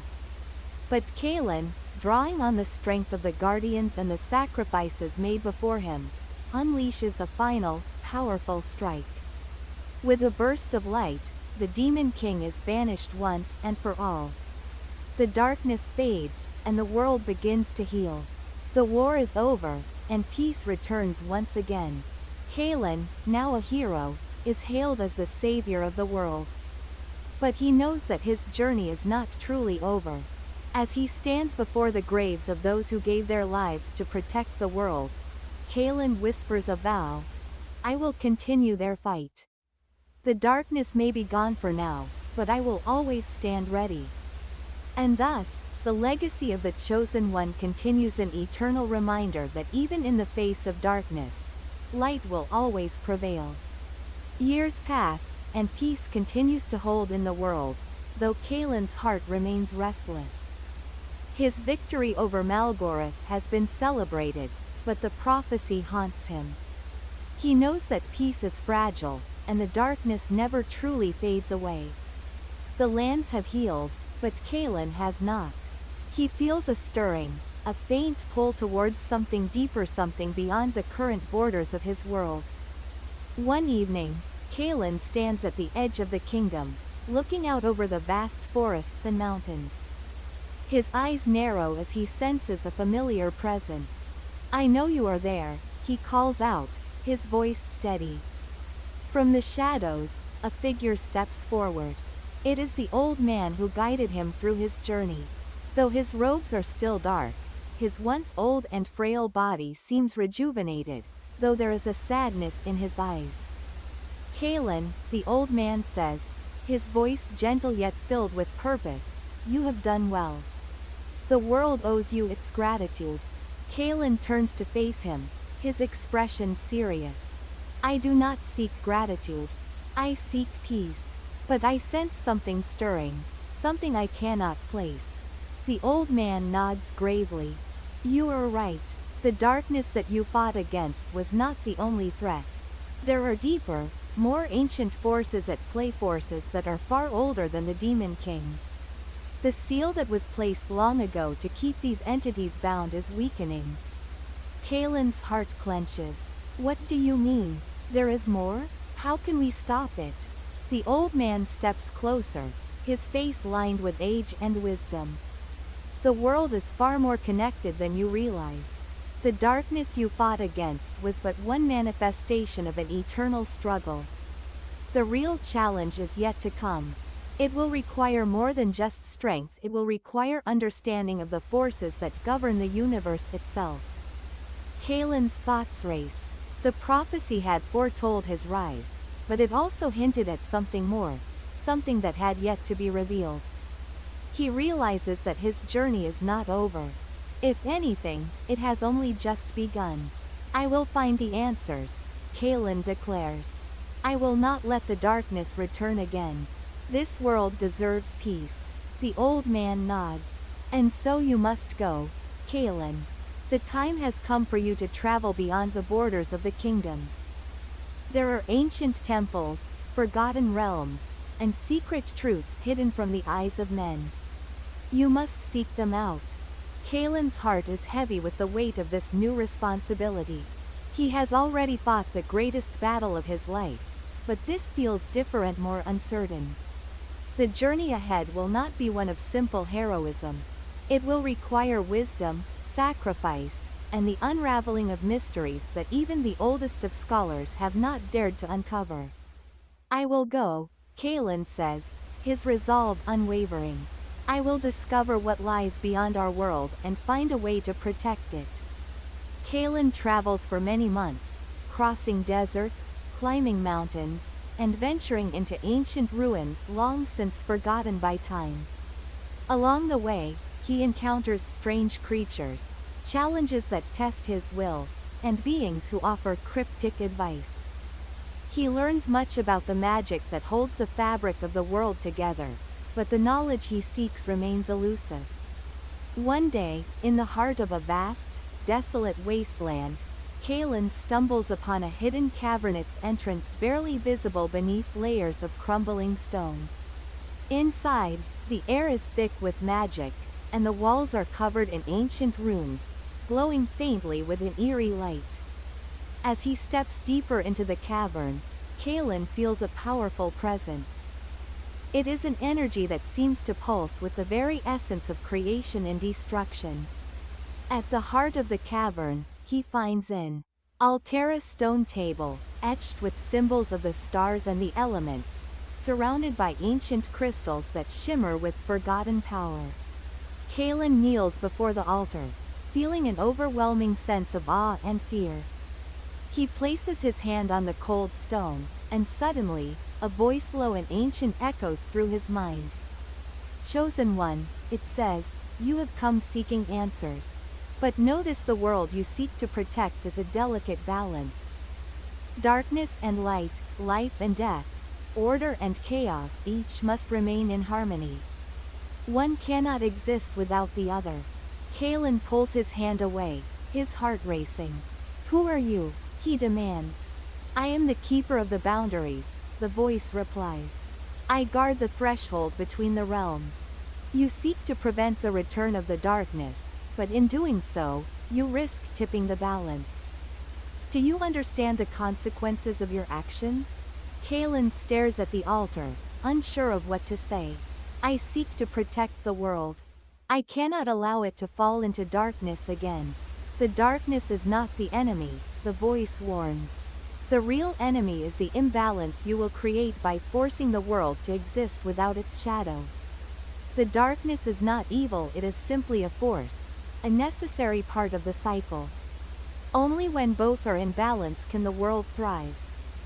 But Kalen, drawing on the strength of the guardians and the sacrifices made before him, unleashes a final, powerful strike. With a burst of light, the Demon King is banished once and for all. The darkness fades, and the world begins to heal. The war is over, and peace returns once again. Kalen, now a hero, is hailed as the savior of the world. But he knows that his journey is not truly over. As he stands before the graves of those who gave their lives to protect the world, Kalen whispers a vow. I will continue their fight. The darkness may be gone for now, but I will always stand ready. And thus, the legacy of the Chosen One continues, an eternal reminder that even in the face of darkness, light will always prevail. Years pass, and peace continues to hold in the world, though Kalen's heart remains restless. His victory over Malgoroth has been celebrated, but the prophecy haunts him. He knows that peace is fragile, and the darkness never truly fades away. The lands have healed, but Kalen has not. He feels a stirring, a faint pull towards something deeper, something beyond the current borders of his world. One evening, Kalen stands at the edge of the kingdom, looking out over the vast forests and mountains. His eyes narrow as he senses a familiar presence. I know you are there, he calls out, his voice steady. From the shadows, a figure steps forward. It is the old man who guided him through his journey. Though his robes are still dark, his once old and frail body seems rejuvenated, though there is a sadness in his eyes. Kalen, the old man says, his voice gentle yet filled with purpose, you have done well. The world owes you its gratitude. Kalen turns to face him, his expression serious. I do not seek gratitude. I seek peace. But I sense something stirring, something I cannot place. The old man nods gravely. You are right. The darkness that you fought against was not the only threat. There are deeper, more ancient forces at play, forces that are far older than the Demon King. The seal that was placed long ago to keep these entities bound is weakening. Kalen's heart clenches. What do you mean? There is more? How can we stop it? The old man steps closer, his face lined with age and wisdom. The world is far more connected than you realize. The darkness you fought against was but one manifestation of an eternal struggle. The real challenge is yet to come. It will require more than just strength, it will require understanding of the forces that govern the universe itself. Kalen's thoughts race. The prophecy had foretold his rise, but it also hinted at something more, something that had yet to be revealed. He realizes that his journey is not over. If anything, it has only just begun. I will find the answers, Kalen declares. I will not let the darkness return again. This world deserves peace. The old man nods. And so you must go, Kalen. The time has come for you to travel beyond the borders of the kingdoms. There are ancient temples, forgotten realms, and secret truths hidden from the eyes of men. You must seek them out. Kalen's heart is heavy with the weight of this new responsibility. He has already fought the greatest battle of his life, but this feels different, more uncertain. The journey ahead will not be one of simple heroism. It will require wisdom, sacrifice, and the unraveling of mysteries that even the oldest of scholars have not dared to uncover. I will go, Kalen says, his resolve unwavering. I will discover what lies beyond our world and find a way to protect it. Kalen travels for many months, crossing deserts, climbing mountains, and venturing into ancient ruins long since forgotten by time. Along the way, he encounters strange creatures, challenges that test his will, and beings who offer cryptic advice. He learns much about the magic that holds the fabric of the world together, but the knowledge he seeks remains elusive. One day, in the heart of a vast, desolate wasteland, Kalen stumbles upon a hidden cavern, its entrance barely visible beneath layers of crumbling stone. Inside, the air is thick with magic, and the walls are covered in ancient runes, glowing faintly with an eerie light. As he steps deeper into the cavern, Kalen feels a powerful presence. It is an energy that seems to pulse with the very essence of creation and destruction. At the heart of the cavern, he finds an Altera stone table, etched with symbols of the stars and the elements, surrounded by ancient crystals that shimmer with forgotten power. Kalen kneels before the altar, feeling an overwhelming sense of awe and fear. He places his hand on the cold stone, and suddenly, a voice low and ancient echoes through his mind. Chosen one, it says, you have come seeking answers. But notice the world you seek to protect is a delicate balance. Darkness and light, life and death, order and chaos, each must remain in harmony. One cannot exist without the other. Kalen pulls his hand away, his heart racing. Who are you? He demands. I am the keeper of the boundaries, the voice replies. I guard the threshold between the realms. You seek to prevent the return of the darkness, but in doing so, you risk tipping the balance. Do you understand the consequences of your actions? Kalen stares at the altar, unsure of what to say. I seek to protect the world. I cannot allow it to fall into darkness again. The darkness is not the enemy, the voice warns. The real enemy is the imbalance you will create by forcing the world to exist without its shadow. The darkness is not evil, it is simply a force, a necessary part of the cycle. Only when both are in balance can the world thrive.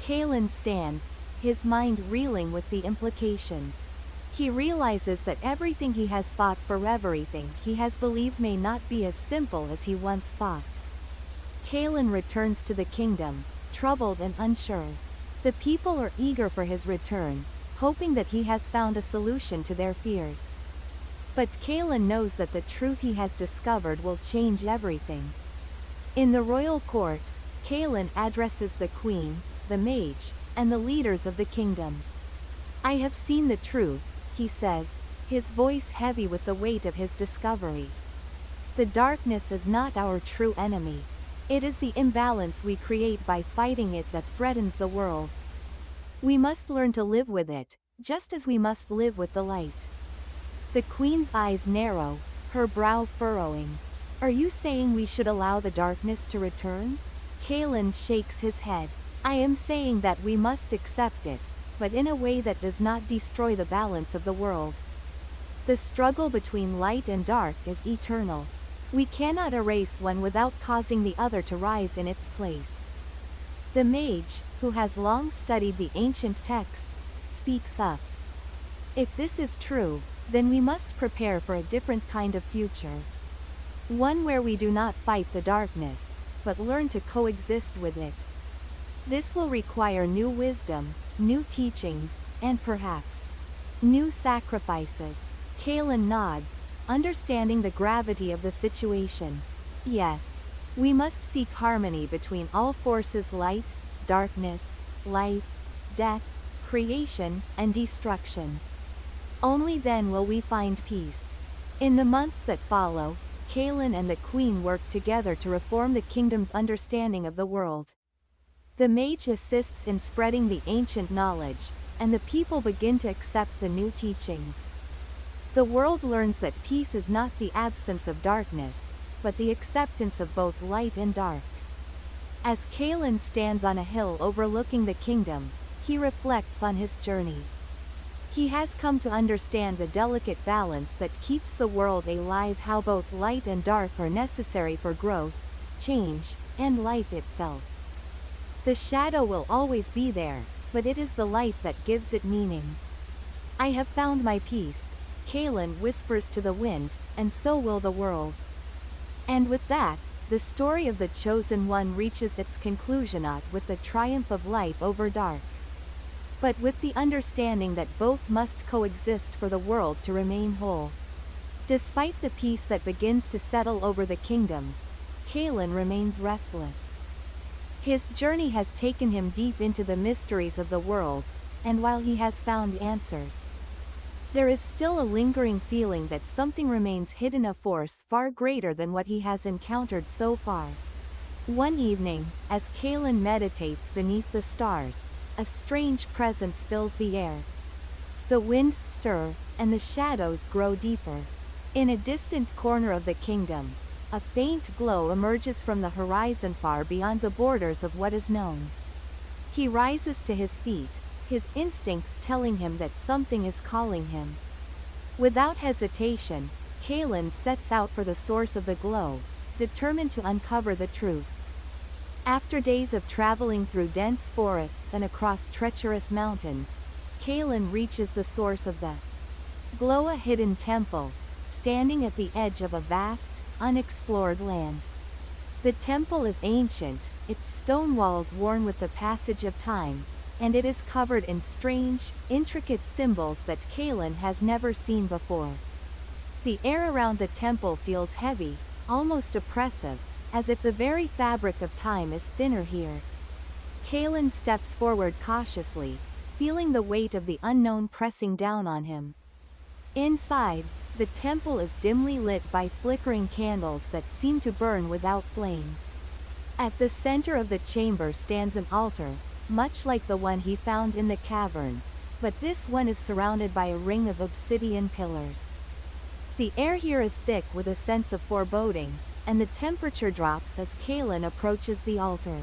Kalen stands, his mind reeling with the implications. He realizes that everything he has fought for, everything he has believed, may not be as simple as he once thought. Kalen returns to the kingdom, troubled and unsure. The people are eager for his return, hoping that he has found a solution to their fears. But Kalen knows that the truth he has discovered will change everything. In the royal court, Kalen addresses the queen, the mage, and the leaders of the kingdom. I have seen the truth, he says, his voice heavy with the weight of his discovery. The darkness is not our true enemy. It is the imbalance we create by fighting it that threatens the world. We must learn to live with it, just as we must live with the light. The queen's eyes narrow, her brow furrowing. Are you saying we should allow the darkness to return? Kalen shakes his head. I am saying that we must accept it, but in a way that does not destroy the balance of the world. The struggle between light and dark is eternal. We cannot erase one without causing the other to rise in its place. The mage, who has long studied the ancient texts, speaks up. If this is true, then we must prepare for a different kind of future. One where we do not fight the darkness, but learn to coexist with it. This will require new wisdom, new teachings, and perhaps new sacrifices. Kalen nods, understanding the gravity of the situation. Yes, we must seek harmony between all forces: light, darkness, life, death, creation, and destruction. Only then will we find peace. In the months that follow, Kalen and the Queen work together to reform the kingdom's understanding of the world. The mage assists in spreading the ancient knowledge, and the people begin to accept the new teachings. The world learns that peace is not the absence of darkness, but the acceptance of both light and dark. As Kalen stands on a hill overlooking the kingdom, he reflects on his journey. He has come to understand the delicate balance that keeps the world alive, how both light and dark are necessary for growth, change, and life itself. The shadow will always be there, but it is the light that gives it meaning. I have found my peace, Kalen whispers to the wind, and so will the world. And with that, the story of the Chosen One reaches its conclusion, not with the triumph of light over dark, but with the understanding that both must coexist for the world to remain whole. Despite the peace that begins to settle over the kingdoms, Kalen remains restless. His journey has taken him deep into the mysteries of the world, and while he has found answers, there is still a lingering feeling that something remains hidden, a force far greater than what he has encountered so far. One evening, as Kalen meditates beneath the stars, a strange presence fills the air. The winds stir, and the shadows grow deeper. In a distant corner of the kingdom, a faint glow emerges from the horizon far beyond the borders of what is known. He rises to his feet, his instincts telling him that something is calling him. Without hesitation, Kalen sets out for the source of the glow, determined to uncover the truth. After days of traveling through dense forests and across treacherous mountains, Kalen reaches the source of the glow, a hidden temple, standing at the edge of a vast, unexplored land. The temple is ancient, its stone walls worn with the passage of time, and it is covered in strange, intricate symbols that Kalen has never seen before. The air around the temple feels heavy, almost oppressive, as if the very fabric of time is thinner here. Kalen steps forward cautiously, feeling the weight of the unknown pressing down on him. Inside, the temple is dimly lit by flickering candles that seem to burn without flame. At the center of the chamber stands an altar, much like the one he found in the cavern, but this one is surrounded by a ring of obsidian pillars. The air here is thick with a sense of foreboding, and the temperature drops as Kalen approaches the altar.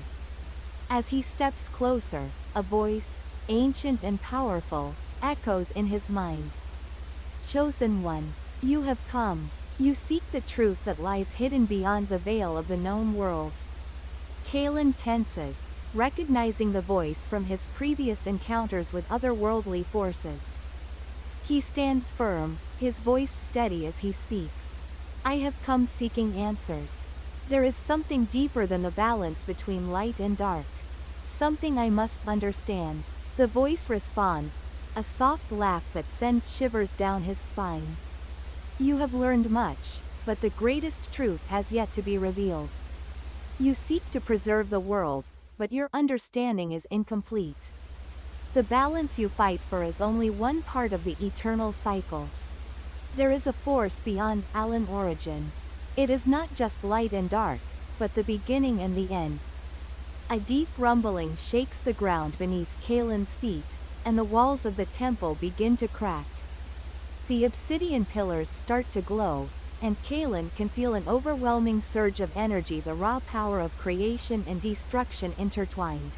As he steps closer, a voice, ancient and powerful, echoes in his mind. Chosen One, you have come. You seek the truth that lies hidden beyond the veil of the known world. Kalen tenses, recognizing the voice from his previous encounters with otherworldly forces. He stands firm, his voice steady as he speaks. I have come seeking answers. There is something deeper than the balance between light and dark. Something I must understand. The voice responds, a soft laugh that sends shivers down his spine. You have learned much, but the greatest truth has yet to be revealed. You seek to preserve the world, but your understanding is incomplete. The balance you fight for is only one part of the eternal cycle. There is a force beyond Alan origin. It is not just light and dark, but the beginning and the end. A deep rumbling shakes the ground beneath Kalen's feet, and the walls of the temple begin to crack. The obsidian pillars start to glow, and Kalen can feel an overwhelming surge of energy, the raw power of creation and destruction intertwined.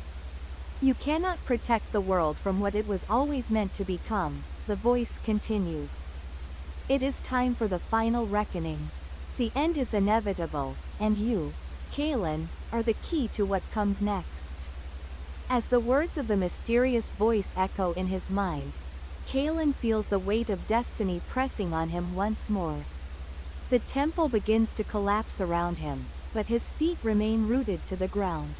You cannot protect the world from what it was always meant to become, the voice continues. It is time for the final reckoning. The end is inevitable, and you, Kalen, are the key to what comes next. As the words of the mysterious voice echo in his mind, Kalen feels the weight of destiny pressing on him once more. The temple begins to collapse around him, but his feet remain rooted to the ground.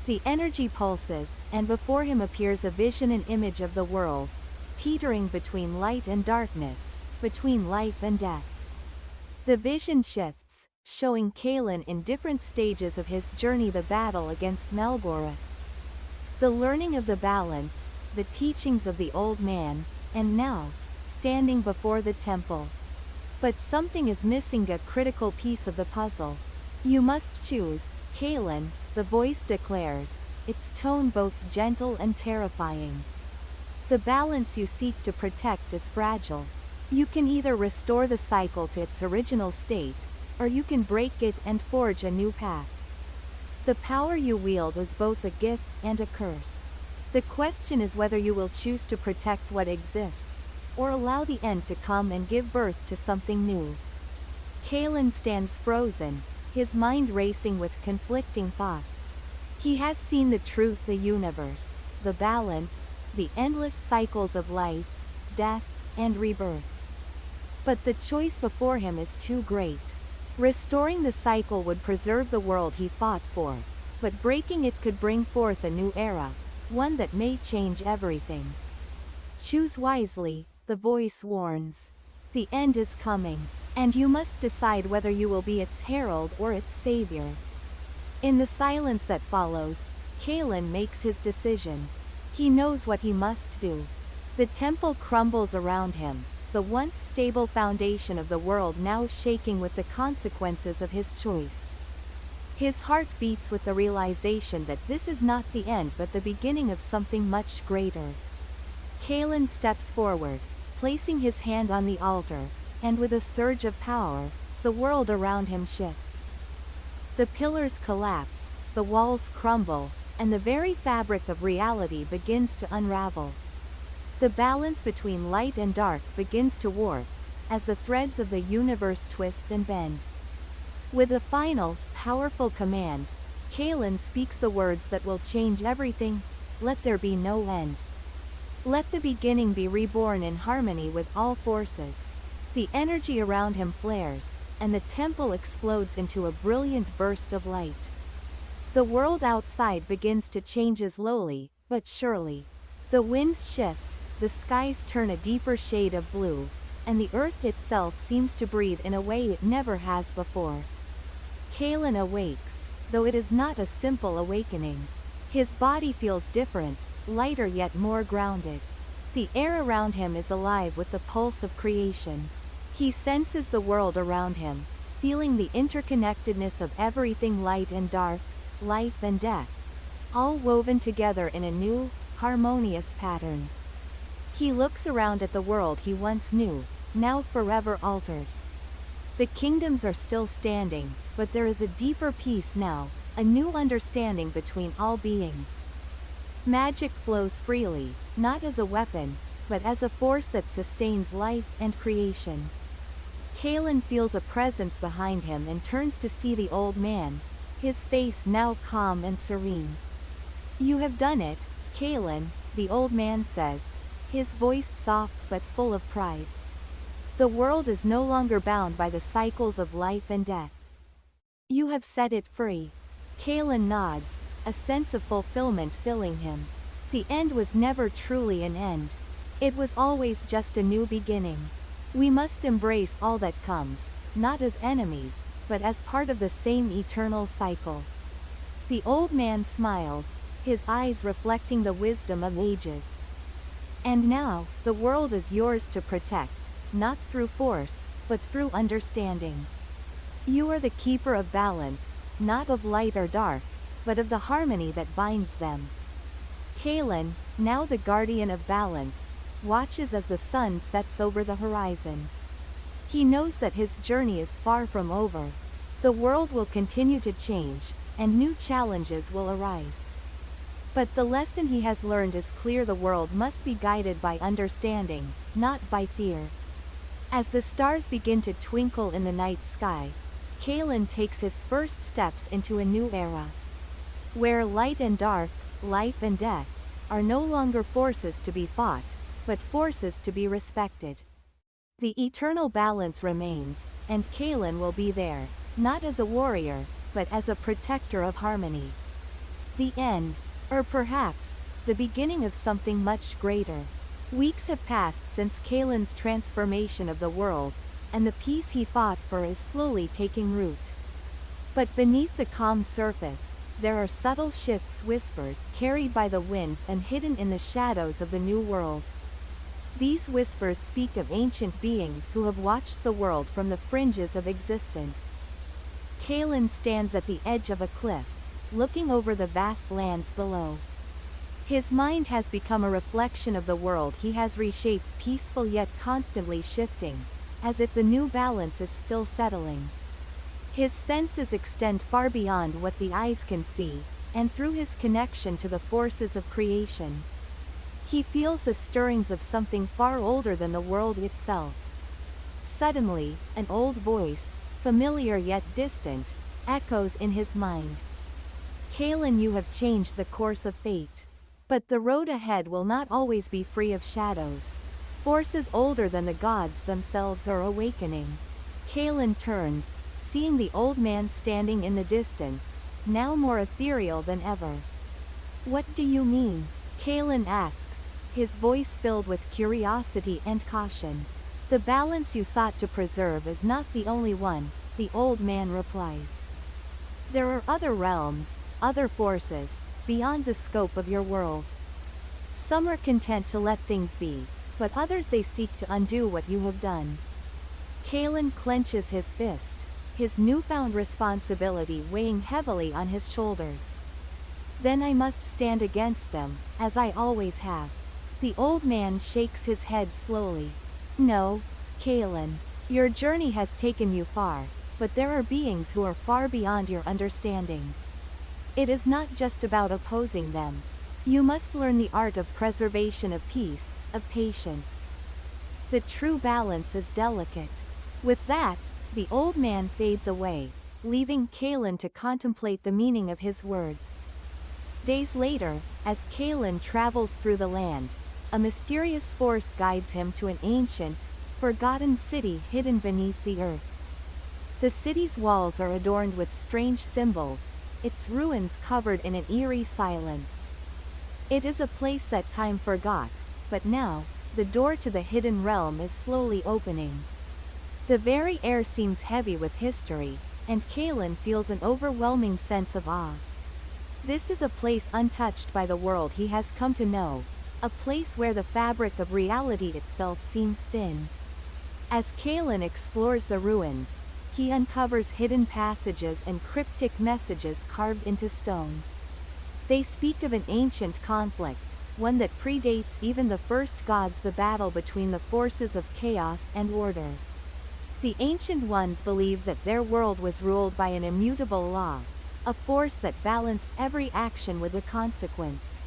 The energy pulses, and before him appears a vision and image of the world, teetering between light and darkness, between life and death. The vision shifts, showing Kalen in different stages of his journey: the battle against Melgora, the learning of the balance, the teachings of the old man, and now, standing before the temple. But something is missing, a critical piece of the puzzle. You must choose, Kalen, the voice declares, its tone both gentle and terrifying. The balance you seek to protect is fragile. You can either restore the cycle to its original state, or you can break it and forge a new path. The power you wield is both a gift and a curse. The question is whether you will choose to protect what exists, or allow the end to come and give birth to something new. Kalen stands frozen, his mind racing with conflicting thoughts. He has seen the truth, the universe, the balance, the endless cycles of life, death, and rebirth. But the choice before him is too great. Restoring the cycle would preserve the world he fought for, but breaking it could bring forth a new era, one that may change everything. Choose wisely, the voice warns. The end is coming, and you must decide whether you will be its herald or its savior. In the silence that follows, Kalen makes his decision. He knows what he must do. The temple crumbles around him, the once stable foundation of the world now shaking with the consequences of his choice. His heart beats with the realization that this is not the end but the beginning of something much greater. Kalen steps forward, placing his hand on the altar, and with a surge of power, the world around him shifts. The pillars collapse, the walls crumble, and the very fabric of reality begins to unravel. The balance between light and dark begins to warp, as the threads of the universe twist and bend. With a final, powerful command, Kalen speaks the words that will change everything: let there be no end. Let the beginning be reborn in harmony with all forces. The energy around him flares, and the temple explodes into a brilliant burst of light. The world outside begins to change slowly, but surely. The winds shift, the skies turn a deeper shade of blue, and the earth itself seems to breathe in a way it never has before. Kalen awakes, though it is not a simple awakening. His body feels different, lighter yet more grounded. The air around him is alive with the pulse of creation. He senses the world around him, feeling the interconnectedness of everything: light and dark, life and death, all woven together in a new, harmonious pattern. He looks around at the world he once knew, now forever altered. The kingdoms are still standing, but there is a deeper peace now, a new understanding between all beings. Magic flows freely, not as a weapon, but as a force that sustains life and creation. Kalen feels a presence behind him and turns to see the old man, his face now calm and serene. "You have done it, Kalen," the old man says, his voice soft but full of pride. "The world is no longer bound by the cycles of life and death. You have set it free." Kalen nods, a sense of fulfillment filling him. The end was never truly an end. It was always just a new beginning. We must embrace all that comes, not as enemies, but as part of the same eternal cycle. The old man smiles, his eyes reflecting the wisdom of ages. "And now, the world is yours to protect, not through force, but through understanding. You are the keeper of balance, not of light or dark, but of the harmony that binds them." Kalen, now the guardian of balance, watches as the sun sets over the horizon. He knows that his journey is far from over. The world will continue to change, and new challenges will arise. But the lesson he has learned is clear: the world must be guided by understanding, not by fear. As the stars begin to twinkle in the night sky, Kalen takes his first steps into a new era, where light and dark, life and death, are no longer forces to be fought, but forces to be respected. The eternal balance remains, and Kalen will be there, not as a warrior, but as a protector of harmony. The end, or perhaps, the beginning of something much greater. Weeks have passed since Kalen's transformation of the world, and the peace he fought for is slowly taking root. But beneath the calm surface, there are subtle shifts, whispers carried by the winds and hidden in the shadows of the new world. These whispers speak of ancient beings who have watched the world from the fringes of existence. Kalen stands at the edge of a cliff, looking over the vast lands below. His mind has become a reflection of the world he has reshaped, peaceful yet constantly shifting, as if the new balance is still settling. His senses extend far beyond what the eyes can see, and through his connection to the forces of creation, he feels the stirrings of something far older than the world itself. Suddenly, an old voice, familiar yet distant, echoes in his mind. Kalen, you have changed the course of fate. But the road ahead will not always be free of shadows. Forces older than the gods themselves are awakening. Kalen turns, seeing the old man standing in the distance, now more ethereal than ever. What do you mean? Kalen asks, his voice filled with curiosity and caution. The balance you sought to preserve is not the only one, the old man replies. There are other realms, other forces, beyond the scope of your world. Some are content to let things be, but others they seek to undo what you have done. Kalen clenches his fist, his newfound responsibility weighing heavily on his shoulders. Then I must stand against them, as I always have. The old man shakes his head slowly. No, Kalen, your journey has taken you far, but there are beings who are far beyond your understanding. It is not just about opposing them. You must learn the art of preservation, of peace, of patience. The true balance is delicate. With that, the old man fades away, leaving Kalen to contemplate the meaning of his words. Days later, as Kalen travels through the land, a mysterious force guides him to an ancient, forgotten city hidden beneath the earth. The city's walls are adorned with strange symbols, its ruins covered in an eerie silence. It is a place that time forgot, but now, the door to the hidden realm is slowly opening. The very air seems heavy with history, and Kalen feels an overwhelming sense of awe. This is a place untouched by the world he has come to know, a place where the fabric of reality itself seems thin. As Kalen explores the ruins, he uncovers hidden passages and cryptic messages carved into stone. They speak of an ancient conflict, one that predates even the first gods, the battle between the forces of chaos and order. The ancient ones believed that their world was ruled by an immutable law, a force that balanced every action with a consequence.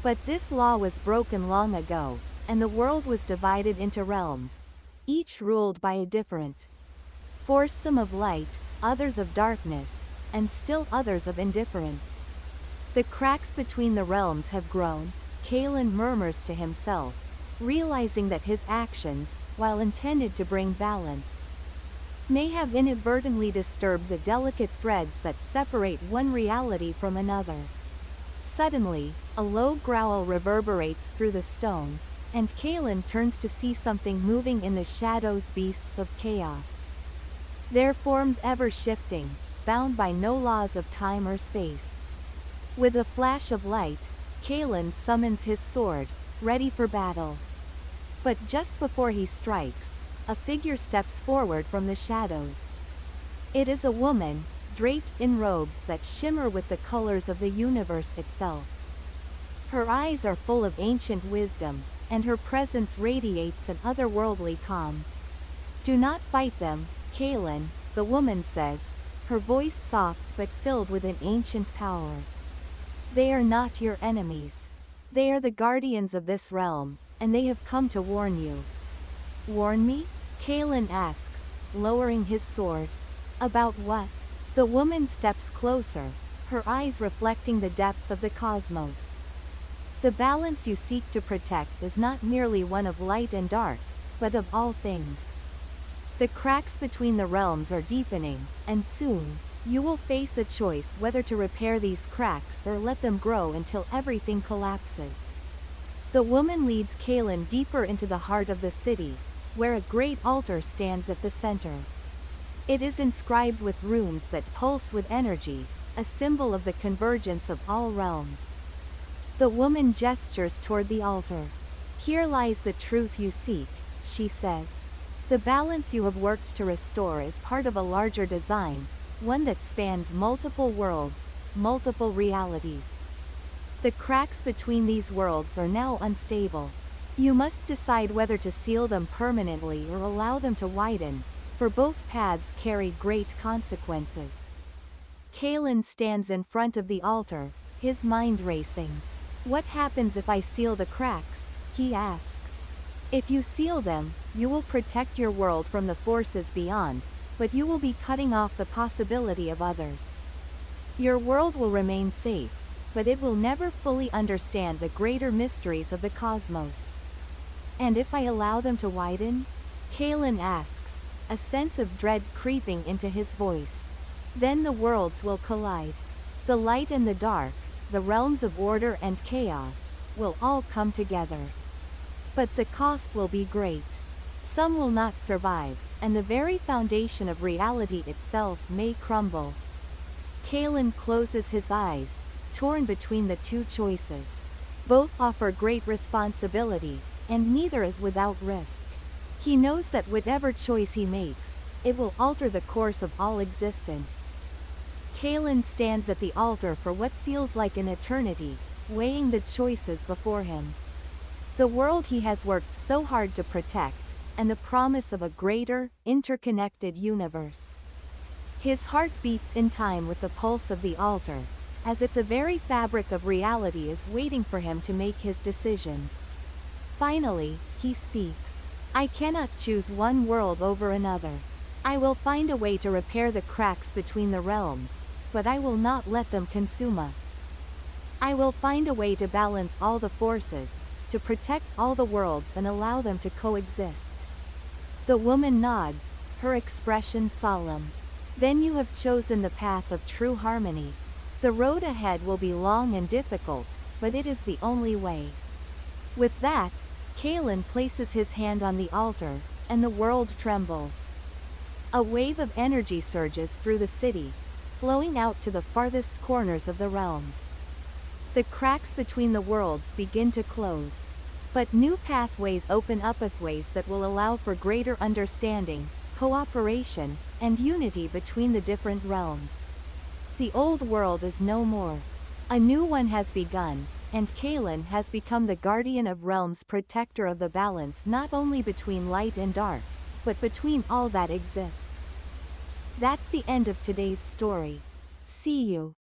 But this law was broken long ago, and the world was divided into realms, each ruled by a different force, some of light, others of darkness, and still others of indifference. The cracks between the realms have grown, Kalen murmurs to himself, realizing that his actions, while intended to bring balance, may have inadvertently disturbed the delicate threads that separate one reality from another. Suddenly, a low growl reverberates through the stone, and Kalen turns to see something moving in the shadows, beasts of chaos. Their forms ever shifting, bound by no laws of time or space. With a flash of light, Kalen summons his sword, ready for battle. But just before he strikes, a figure steps forward from the shadows. It is a woman, draped in robes that shimmer with the colors of the universe itself. Her eyes are full of ancient wisdom, and her presence radiates an otherworldly calm. Do not fight them, Kalen, the woman says, her voice soft but filled with an ancient power. They are not your enemies. They are the guardians of this realm, and they have come to warn you. Warn me? Kalen asks, lowering his sword. About what? The woman steps closer, her eyes reflecting the depth of the cosmos. The balance you seek to protect is not merely one of light and dark, but of all things. The cracks between the realms are deepening, and soon, You will face a choice whether to repair these cracks or let them grow until everything collapses. The woman leads Kaelin deeper into the heart of the city, where a great altar stands at the center. It is inscribed with runes that pulse with energy, a symbol of the convergence of all realms. The woman gestures toward the altar. Here lies the truth you seek, she says. The balance you have worked to restore is part of a larger design, one that spans multiple worlds, multiple realities. The cracks between these worlds are now unstable. You must decide whether to seal them permanently or allow them to widen, for both paths carry great consequences. Kaelin stands in front of the altar, his mind racing. What happens if I seal the cracks? He asks. If you seal them, you will protect your world from the forces beyond, but you will be cutting off the possibility of others. Your world will remain safe, but it will never fully understand the greater mysteries of the cosmos. And if I allow them to widen? Kaelin asks, a sense of dread creeping into his voice. Then the worlds will collide. The light and the dark, the realms of order and chaos, will all come together. But the cost will be great. Some will not survive, and the very foundation of reality itself may crumble. Kaelin closes his eyes, torn between the two choices. Both offer great responsibility, and neither is without risk. He knows that whatever choice he makes, it will alter the course of all existence. Kaelin stands at the altar for what feels like an eternity, weighing the choices before him. The world he has worked so hard to protect, and the promise of a greater, interconnected universe. His heart beats in time with the pulse of the altar, as if the very fabric of reality is waiting for him to make his decision. Finally, he speaks. I cannot choose one world over another. I will find a way to repair the cracks between the realms, but I will not let them consume us. I will find a way to balance all the forces, to protect all the worlds and allow them to coexist. The woman nods, her expression solemn. Then you have chosen the path of true harmony. The road ahead will be long and difficult, but it is the only way. With that, Kaelin places his hand on the altar, and the world trembles. A wave of energy surges through the city, flowing out to the farthest corners of the realms. The cracks between the worlds begin to close. But new pathways open up pathways that will allow for greater understanding, cooperation, and unity between the different realms. The old world is no more. A new one has begun, and Kaelin has become the guardian of realms, protector of the balance not only between light and dark, but between all that exists. That's the end of today's story. See you.